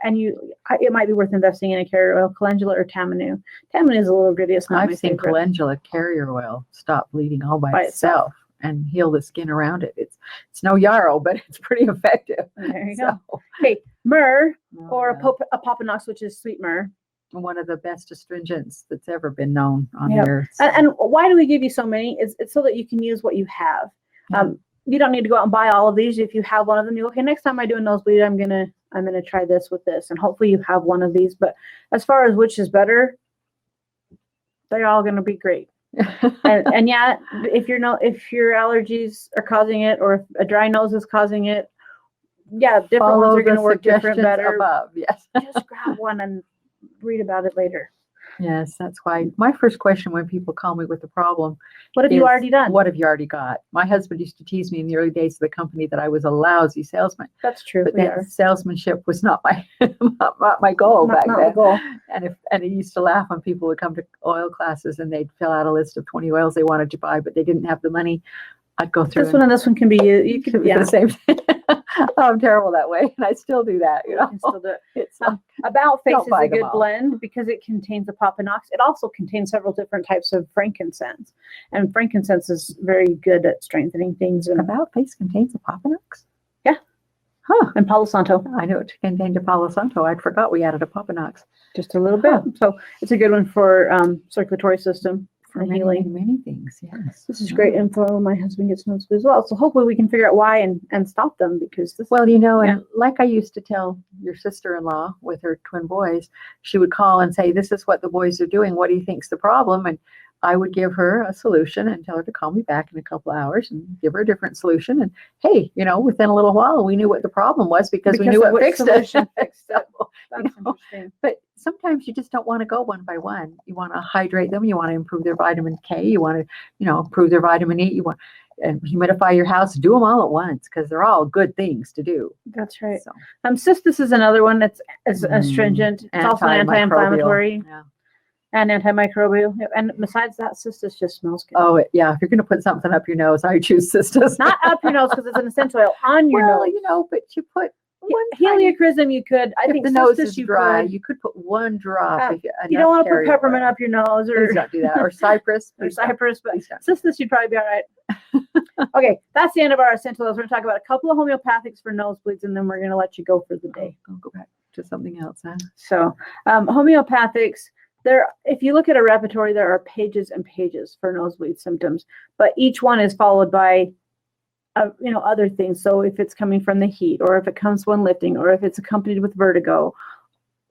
S1: and it might be worth investing in a carrier oil, calendula or tamanu. Tamanu is a little gritty. It's not my
S2: I've seen
S1: favorite.
S2: calendula carrier oil stop bleeding all by,
S1: By
S2: itself and heal the skin around it. It's no yarrow, but it's pretty effective.
S1: There you
S2: So,
S1: go. Okay, myrrh or
S2: yeah.
S1: a popinox, which is sweet myrrh.
S2: One of the best astringents that's ever been known on
S1: Yep.
S2: the earth.
S1: And why do we give you so many? It's so that you can use what you have.
S2: Yeah.
S1: You don't need to go out and buy all of these. If you have one of them, you okay, next time I do a nosebleed, I'm gonna try this with this, and hopefully you have one of these. But as far as which is better, they're all gonna be great. and yeah, if your allergies are causing it, or if a dry nose is causing it, different
S2: Follow
S1: ones are
S2: the
S1: going to work different,
S2: suggestions
S1: better.
S2: above. Yes.
S1: Just grab one and read about it later.
S2: Yes, that's why my first question when people call me with a problem,
S1: What have you
S2: is,
S1: already done?
S2: what have you already got? My husband used to tease me in the early days of the company that I was a lousy salesman,
S1: That's true.
S2: but
S1: We
S2: then
S1: are.
S2: salesmanship was not my not my goal back
S1: Not
S2: then.
S1: the goal.
S2: And he used to laugh when people would come to oil classes and they'd fill out a list of 20 oils they wanted to buy, but they didn't have the money. I'd go through
S1: This one and this one can be used. You can,
S2: the same thing. I'm terrible that way, and I still do that. You know,
S1: can still do it.
S2: it's
S1: About Face
S2: Don't
S1: is
S2: buy
S1: a
S2: them
S1: good
S2: all.
S1: blend because it contains a papinox. It also contains several different types of frankincense, and frankincense is very good at strengthening things. And
S2: About Face contains a papinox.
S1: Yeah.
S2: Huh.
S1: And Palo Santo,
S2: I know it contained a Palo Santo. I forgot we added a papinox.
S1: just a little bit. So it's a good one for circulatory system
S2: For
S1: and
S2: many,
S1: healing.
S2: many things, yes.
S1: This is great info. My husband gets nosebleeds as well. So hopefully we can figure out why and stop them because this.
S2: Well, you know,
S1: Yeah.
S2: and like I used to tell your sister-in-law with her twin boys, she would call and say, this is what the boys are doing. What do you think's the problem? And I would give her a solution and tell her to call me back in a couple hours and give her a different solution. And hey, you know, within a little while, we knew what the problem was because we knew
S1: of
S2: what
S1: which
S2: fixed it.
S1: solution fixed it.
S2: So,
S1: That's
S2: you know,
S1: interesting.
S2: but sometimes you just don't want to go one by one. You want to hydrate them. You want to improve their vitamin K. You want to, you know, improve their vitamin E. You want and humidify your house. Do them all at once because they're all good things to do.
S1: That's right.
S2: So,
S1: Cystis is another one that's astringent. It's also an anti-inflammatory
S2: Yeah.
S1: and antimicrobial. And besides that, Cystis just smells good.
S2: Oh, yeah. If you're going to put something up your nose, I choose Cistus.
S1: Not up your nose because it's an essential oil. On your
S2: Well,
S1: nose.
S2: you know, but you put one tiny,
S1: Heliochrysum you could. I
S2: if
S1: think
S2: the nose
S1: Cystis
S2: is
S1: you
S2: dry,
S1: could.
S2: you could put one drop. If
S1: You don't want to put
S2: enough
S1: peppermint
S2: carry
S1: up your nose or,
S2: Please don't do that. Or cypress.
S1: or
S2: Please don't.
S1: cypress, but
S2: Please don't.
S1: Cystis you'd probably be all right. Okay, that's the end of our essential oils. We're going to talk about a couple of homeopathics for nosebleeds and then we're going to let you go for the day.
S2: I'll go back to something else, huh?
S1: So homeopathics, if you look at a repertory, there are pages and pages for nosebleed symptoms, but each one is followed by other things. So if it's coming from the heat, or if it comes when lifting, or if it's accompanied with vertigo,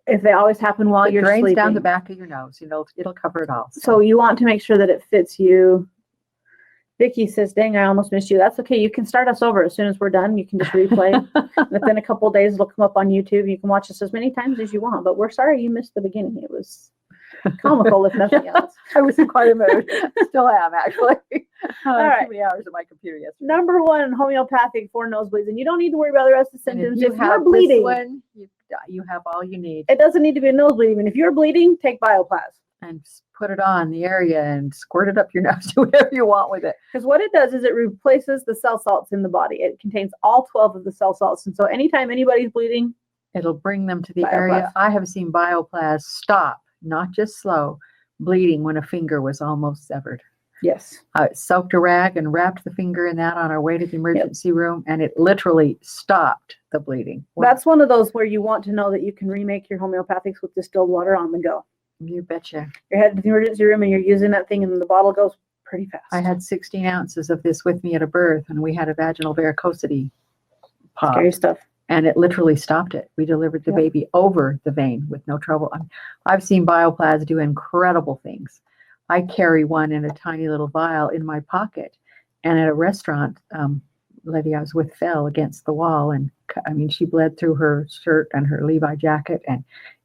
S1: if they always happen while
S2: It
S1: you're
S2: drains
S1: sleeping.
S2: down the back of your nose. You know, it'll cover it all.
S1: So you want to make sure that it fits you. Vicky says, dang, I almost missed you. That's okay. You can start us over as soon as we're done. You can just replay. Within a couple of days, it'll come up on YouTube. You can watch us as many times as you want, but we're sorry you missed the beginning. It was comical, if nothing else.
S2: I was in quite a mood. Still am, actually.
S1: All right.
S2: Too many hours at my computer yesterday.
S1: Number one, homeopathic for nosebleeds. And you don't need to worry about the rest of the
S2: And
S1: symptoms.
S2: if
S1: If
S2: you
S1: you're
S2: have
S1: bleeding,
S2: this one, you have all you need.
S1: it doesn't need to be a nosebleed. Even if you're bleeding, take Bioplast.
S2: And put it on the area and squirt it up your nose. Do whatever you want with it.
S1: Because what it does is it replaces the cell salts in the body. It contains all 12 of the cell salts. And so anytime anybody's bleeding,
S2: It'll bring them to the
S1: Bioplast.
S2: area. I have seen Bioplast stop, not just slow, bleeding when a finger was almost severed.
S1: yes.
S2: I soaked a rag and wrapped the finger in that on our way to the emergency room, and it literally stopped the bleeding.
S1: That's one of those where you want to know that you can remake your homeopathics with distilled water on the go.
S2: You betcha.
S1: You're headed to the emergency room and you're using that thing and the bottle goes pretty fast.
S2: I had 16 ounces of this with me at a birth, and we had a vaginal varicosity pop,
S1: Scary stuff.
S2: and it literally stopped it. We delivered the
S1: Yep.
S2: baby over the vein with no trouble. I've seen Bioplast do incredible things. I carry one in a tiny little vial in my pocket, and at a restaurant, lady I was with fell against the wall, and she bled through her shirt and her Levi jacket, and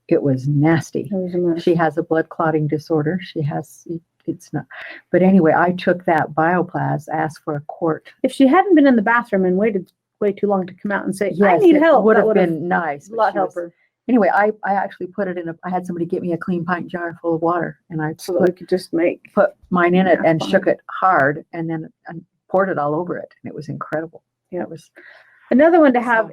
S2: it was nasty.
S1: It was a mess.
S2: She has a blood clotting disorder. It's not. But anyway, I took that Bioplast, asked for a quart.
S1: If she hadn't been in the bathroom and waited way too long to come out and say, I
S2: Yes,
S1: need
S2: it
S1: help,
S2: would
S1: that
S2: have
S1: would
S2: been nice.
S1: a
S2: but
S1: lot
S2: she was-
S1: helper.
S2: Anyway, I actually put it I had somebody get me a clean pint jar full of water, and I
S1: So that we could just make.
S2: put mine in it
S1: Yeah,
S2: and
S1: fine.
S2: shook it hard, and then poured it all over it, and it was incredible.
S1: Yeah.
S2: It was.
S1: Another one to have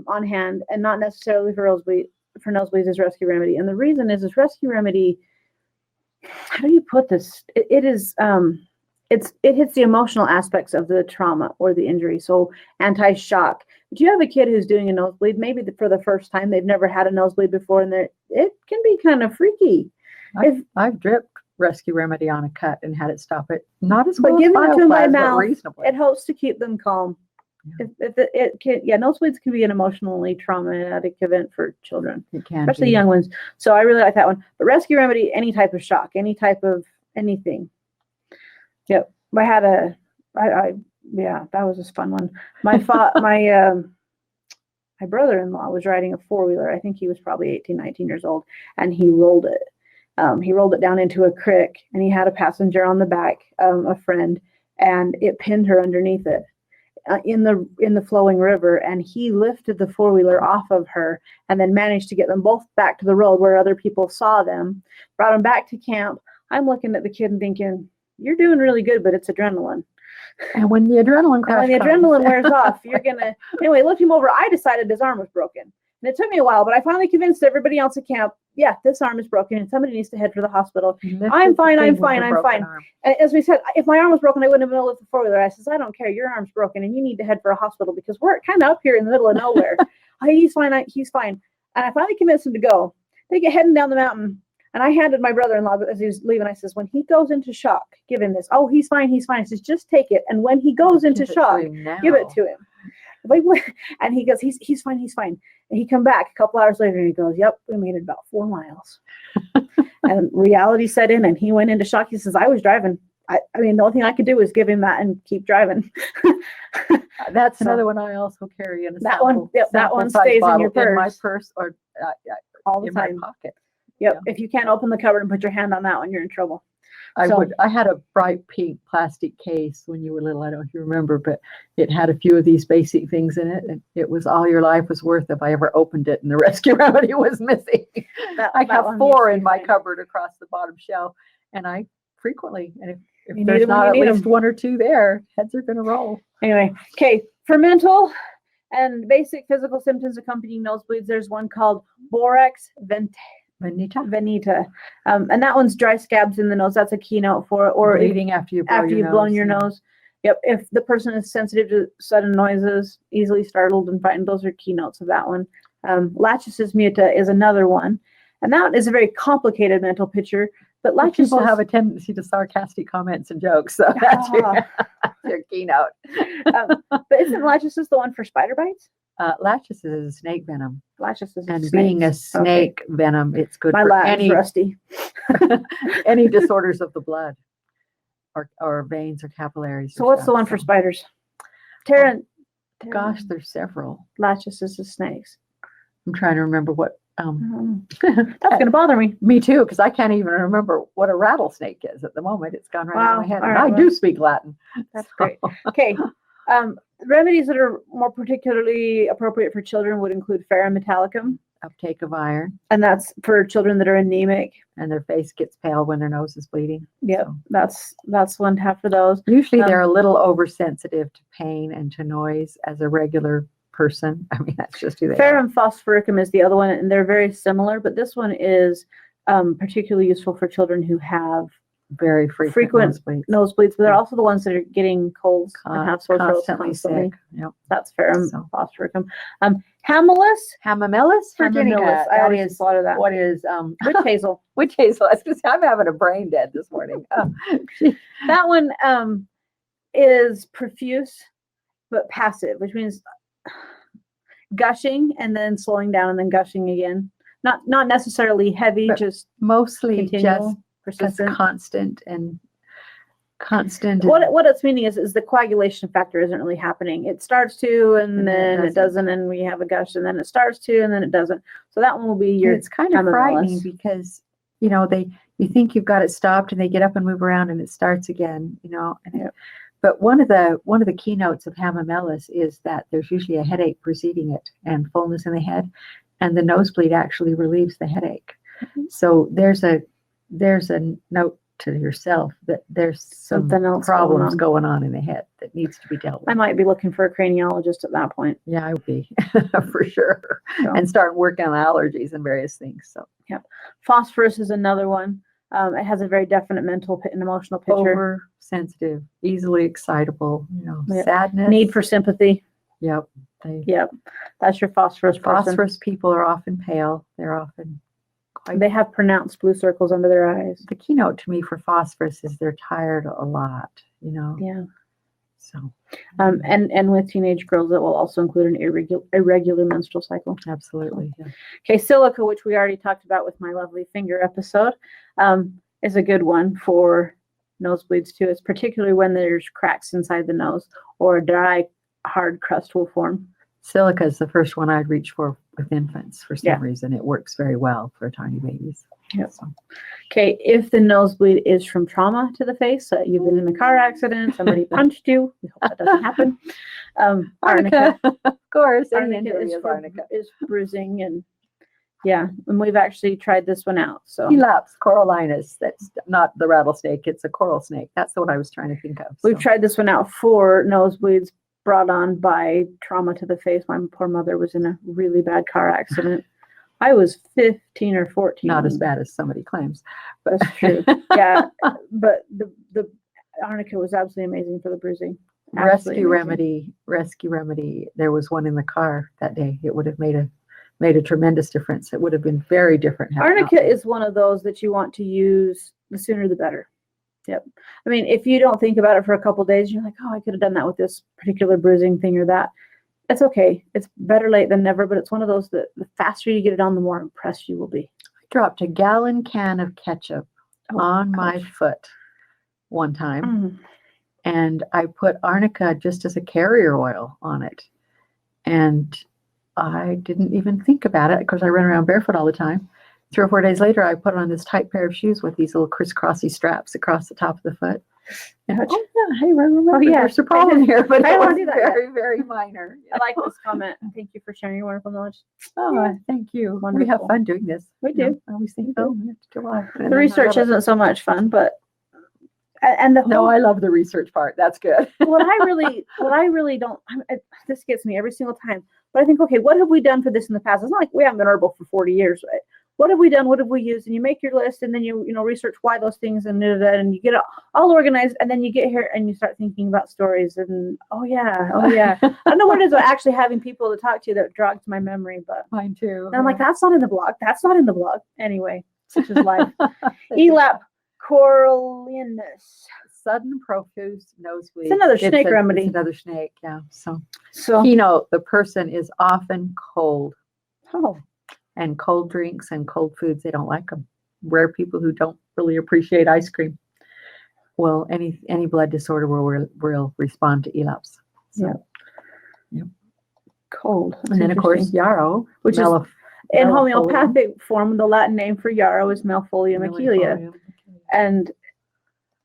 S1: on hand, and not necessarily for nosebleeds, is Rescue Remedy. And the reason is Rescue Remedy, how do you put this? It hits the emotional aspects of the trauma or the injury. So anti-shock. But you have a kid who's doing a nosebleed, maybe for the first time, they've never had a nosebleed before, and it can be kind of freaky.
S2: I've dripped Rescue Remedy on a cut and had it stop it. Not as
S1: But
S2: well as
S1: giving it to them by
S2: Bioplast, but
S1: mouth,
S2: reasonably.
S1: it helps to keep them calm.
S2: Yeah.
S1: Nosebleeds can be an emotionally traumatic event for children,
S2: It can
S1: especially
S2: be.
S1: young ones. So I really like that one. But Rescue Remedy, any type of shock, any type of anything. Yep. I had that was a fun one. My my brother-in-law was riding a four-wheeler. I think he was probably 18, 19 years old, and he rolled it. He rolled it down into a creek, and he had a passenger on the back, a friend, and it pinned her underneath it in the flowing river. And he lifted the four-wheeler off of her, and then managed to get them both back to the road where other people saw them. Brought them back to camp. I'm looking at the kid and thinking, "You're doing really good, but it's adrenaline."
S2: And when the adrenaline
S1: wears off, you're gonna anyway. Looked him over. I decided his arm was broken, and it took me a while, but I finally convinced everybody else at camp, yeah, this arm is broken, and somebody needs to head for the hospital. I'm fine. And as we said, if my arm was broken, I wouldn't have been able to lift the four-wheeler. I says, I don't care. Your arm's broken, and you need to head for a hospital because we're kind of up here in the middle of nowhere. He's fine. He's fine. And I finally convinced him to go. They get heading down the mountain. And I handed my brother-in-law, as he was leaving, I says, when he goes into shock, give him this. Oh, he's fine. I says, just take it. And when he goes into shock, give it to him. And he goes, he's fine. And he come back a couple hours later and he goes, yep, we made it about 4 miles. And reality set in and he went into shock. He says, I was driving. I mean, the only thing I could do was give him that and keep driving.
S2: That's another one I also carry in a
S1: that one. Yep, that one stays in your purse.
S2: In my purse or
S1: all the
S2: in
S1: time.
S2: my pocket.
S1: Yep. Yeah. If you can't open the cupboard and put your hand on that one, you're in trouble.
S2: I had a bright pink plastic case when you were little. I don't know if you remember, but it had a few of these basic things in it. And it was all your life was worth if I ever opened it and the rescue remedy was missing. I have 4 in my cupboard across the bottom shelf. And I frequently, and if there's not at least 1 or 2 there, heads are going to roll.
S1: Anyway, okay. For mental and basic physical symptoms accompanying nosebleeds, there's one called borax venita. And that one's dry scabs in the nose. That's a keynote for it. Or
S2: bleeding after you've
S1: blown your nose. Yep. If the person is sensitive to sudden noises, easily startled and frightened, those are keynotes of that one. Lachesis muta is another one. And that is a very complicated mental picture. But
S2: people have a tendency to sarcastic comments and jokes. So that's your keynote.
S1: But isn't lachesis the one for spider bites?
S2: Lachesis is snake venom.
S1: Lachesis
S2: and being a snake venom, it's good for any
S1: rusty.
S2: any disorders of the blood or veins or capillaries.
S1: So what's the one for spiders? Tara,
S2: gosh, there's several.
S1: Lachesis is snakes.
S2: I'm trying to remember what.
S1: That's going to bother me.
S2: Me too, because I can't even remember what a rattlesnake is at the moment. It's gone right out of my head.
S1: Right,
S2: I do speak Latin.
S1: That's great. Okay. Remedies that are more particularly appropriate for children would include ferrum metallicum.
S2: Uptake of iron.
S1: And that's for children that are anemic.
S2: And their face gets pale when their nose is bleeding.
S1: Yep, so. that's one to have for those.
S2: Usually they're a little oversensitive to pain and to noise as a regular person. I mean, that's just who they are.
S1: Ferrum phosphoricum is the other one, and they're very similar, but this one is particularly useful for children who have
S2: very frequent
S1: nosebleeds, but they're also the ones that are getting colds and have sore throats constantly.
S2: Sick. Yep.
S1: That's ferrum phosphoricum. Hamillus.
S2: For guinea cat.
S1: I always thought of that.
S2: What is
S1: witch hazel?
S2: Witch hazel. I'm having a brain dead this morning.
S1: That one is profuse but passive, which means gushing and then slowing down and then gushing again. Not necessarily heavy, but just
S2: mostly
S1: continual.
S2: Just constant.
S1: What it's meaning is the coagulation factor isn't really happening. It starts to and then it doesn't, and we have a gush, and then it starts to and then it doesn't. So that one will be your.
S2: It's kind of frightening because you think you've got it stopped and they get up and move around and it starts again. But one of the keynotes of Hamillus is that there's usually a headache preceding it and fullness in the head, and the nosebleed actually relieves the headache. Mm-hmm. So there's a note to yourself that there's something else problems going on in the head that needs to be dealt with.
S1: I might be looking for a craniologist at that point.
S2: Yeah, I would be for sure. So. And start working on allergies and various things. So
S1: yeah, phosphorus is another one. It has a very definite mental and emotional picture.
S2: Oversensitive, easily excitable. Sadness,
S1: need for sympathy.
S2: Yep.
S1: That's your phosphorus person.
S2: Phosphorus people are often pale. They're often.
S1: They have pronounced blue circles under their eyes.
S2: The keynote to me for phosphorus is they're tired a lot,
S1: Yeah.
S2: So.
S1: And with teenage girls, it will also include an irregular menstrual cycle.
S2: Absolutely. Yeah.
S1: Okay, silica, which we already talked about with my lovely finger episode, is a good one for nosebleeds too. It's particularly when there's cracks inside the nose or a dry, hard crust will form.
S2: Silica is the first one I'd reach for with infants for some
S1: Yeah.
S2: reason. It works very well for tiny babies.
S1: Yep.
S2: So,
S1: Okay, if the nosebleed is from trauma to the face, you've been in a car accident, somebody punched you. We hope that doesn't happen. Arnica,
S2: of course, any
S1: arnica
S2: injury
S1: is,
S2: is
S1: for,
S2: arnica.
S1: is bruising, and yeah, and we've actually tried this one out. So
S2: Elaps corallinus. That's not the rattlesnake. It's a coral snake. That's what I was trying to think of.
S1: we've tried this one out for nosebleeds brought on by trauma to the face. My poor mother was in a really bad car accident. I was 15 or 14.
S2: Not as bad as somebody claims. But
S1: That's true. Yeah, but the arnica was absolutely amazing for the bruising. Absolutely amazing.
S2: Rescue remedy. There was one in the car that day. It would have made a tremendous difference. It would have been very different.
S1: Arnica is one of those that you want to use the sooner the better. Yep. I mean, if you don't think about it for a couple of days, you're like, oh, I could have done that with this particular bruising thing or that. It's okay. It's better late than never, but it's one of those that the faster you get it on, the more impressed you will be.
S2: I dropped a gallon can of ketchup on my foot one time, and I put arnica just as a carrier oil on it. And I didn't even think about it because I run around barefoot all the time. 3 or 4 days later, I put on this tight pair of shoes with these little crisscrossy straps across the top of the foot. And oh yeah, hey, remember there's a problem here, but
S1: I
S2: it
S1: don't
S2: was
S1: do that
S2: very, very minor.
S1: I like this comment. Thank you for sharing your wonderful knowledge.
S2: Oh, thank you.
S1: Wonderful.
S2: We have fun doing this.
S1: We do.
S2: I always think, oh, we have to do live.
S1: The research isn't so much fun, but
S2: no, I love the research part. That's good.
S1: what I really don't. This gets me every single time. But I think, okay, what have we done for this in the past? It's not like we haven't been herbal for 40 years, right? What have we done? What have we used? And you make your list, and then you research why those things, and you get it all organized, and then you get here and you start thinking about stories, and oh yeah. I don't know what it is about actually having people to talk to that jogs my memory, but
S2: mine too.
S1: And I'm like, that's not in the blog. That's not in the blog. Anyway, such is life. Elap corallinus.
S2: Sudden profuse nosebleed.
S1: It's another snake remedy.
S2: It's another snake, yeah. So the person is often cold.
S1: Oh.
S2: And cold drinks and cold foods, they don't like them. Rare people who don't really appreciate ice cream. Well, any blood disorder will respond to elaps. So,
S1: yeah. Cold. That's
S2: and then, of course, yarrow,
S1: which is in homeopathic form, the Latin name for yarrow is Malfolia machilia. And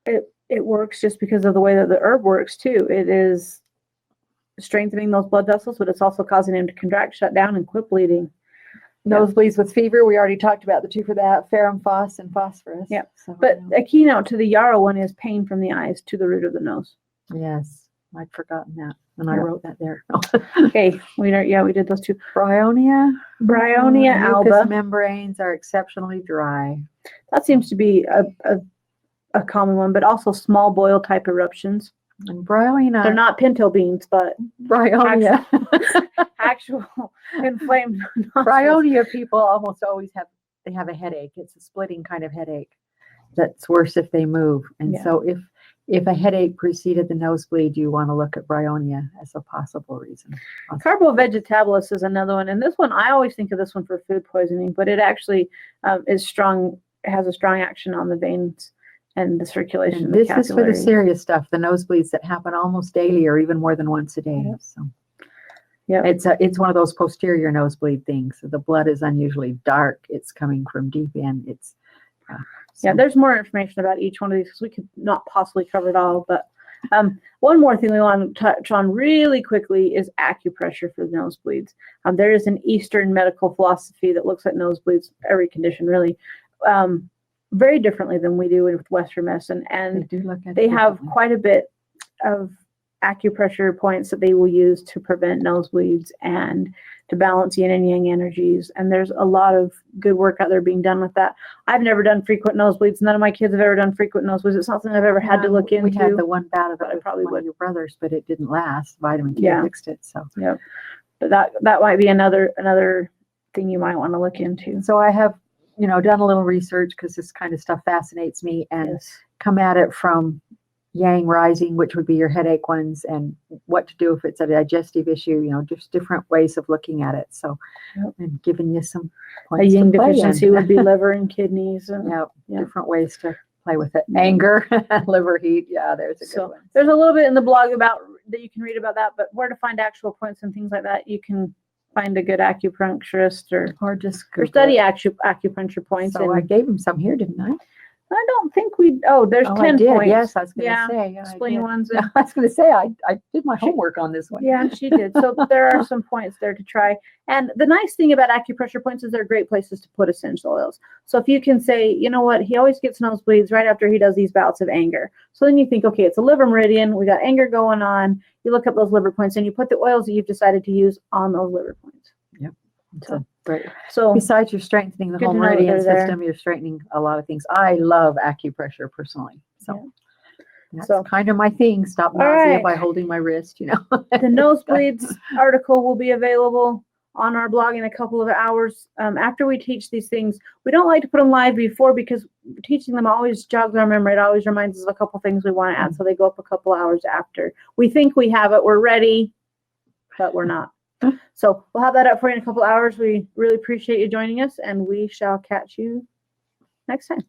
S1: it works just because of the way that the herb works, too. It is strengthening those blood vessels, but it's also causing them to contract, shut down, and quit bleeding.
S2: Nosebleeds with fever, we already talked about the two for that, ferrum phos and phosphorus.
S1: Yeah, so, but a keynote to the yarrow one is pain from the eyes to the root of the nose.
S2: Yes, I'd forgotten that, and I wrote that there.
S1: Okay, we did those two.
S2: Bryonia
S1: alba.
S2: Mucous membranes are exceptionally dry.
S1: That seems to be a common one, but also small boil type eruptions.
S2: And bryonia,
S1: they're not pinto beans, but
S2: bryonia,
S1: actual inflamed nostrils.
S2: Bryonia people almost always have a headache. It's a splitting kind of headache that's worse if they move. And so if a headache preceded the nosebleed, you want to look at bryonia as a possible reason.
S1: Carbovegetabilis is another one, and this one I always think of this one for food poisoning, but it actually is strong. It has a strong action on the veins and the circulation.
S2: And this is for the serious stuff, the nosebleeds that happen almost daily or even more than once a day.
S1: Yep.
S2: So it's one of those posterior nosebleed things. So the blood is unusually dark. It's coming from deep in. There's
S1: more information about each one of these because we could not possibly cover it all. But one more thing we want to touch on really quickly is acupressure for the nosebleeds. There is an Eastern medical philosophy that looks at nosebleeds, every condition really, very differently than we do with Western medicine, and they have quite a bit of acupressure points that they will use to prevent nosebleeds and to balance yin and yang energies. And there's a lot of good work out there being done with that. I've never done frequent nosebleeds. None of my kids have ever done frequent nosebleeds. It's not something I've ever had to look into.
S2: We had the one bout of it.
S1: I probably would.
S2: Your brothers, but it didn't last. Vitamin K fixed it. So
S1: but that might be another thing you might want to look into.
S2: So I have done a little research because this kind of stuff fascinates me, and come at it from yang rising, which would be your headache ones, and what to do if it's a digestive issue, just different ways of looking at it. So and giving you some points.
S1: A yang deficiency would be liver and kidneys. And,
S2: different ways to play with it. Anger, liver heat. Yeah, there's a good one.
S1: There's a little bit in the blog about that you can read about that, but where to find actual points and things like that, you can find a good acupuncturist
S2: or just
S1: study acupuncture points.
S2: So I gave him some here, didn't I?
S1: I don't think there's 10
S2: I did.
S1: points.
S2: Yes, I was going to say. Yeah,
S1: explain ones.
S2: I was going to say, I did my homework on this one.
S1: Yeah, she did. So there are some points there to try. And the nice thing about acupressure points is they're great places to put essential oils. So if you can say, you know what, he always gets nosebleeds right after he does these bouts of anger. So then you think, okay, it's a liver meridian. We got anger going on. You look up those liver points and you put the oils that you've decided to use on those liver points.
S2: Yep.
S1: So,
S2: right.
S1: So
S2: besides you're strengthening the whole meridian system, you're straightening a lot of things. I love acupressure personally. So that's kind of my thing. Stop nausea by holding my wrist, you know.
S1: The nosebleeds article will be available on our blog in a couple of hours. After we teach these things, we don't like to put them live before because teaching them always jogs our memory. It always reminds us of a couple things we want to add. So they go up a couple hours after. We think we have it. We're ready, but we're not. So we'll have that up for you in a couple hours. We really appreciate you joining us, and we shall catch you next time.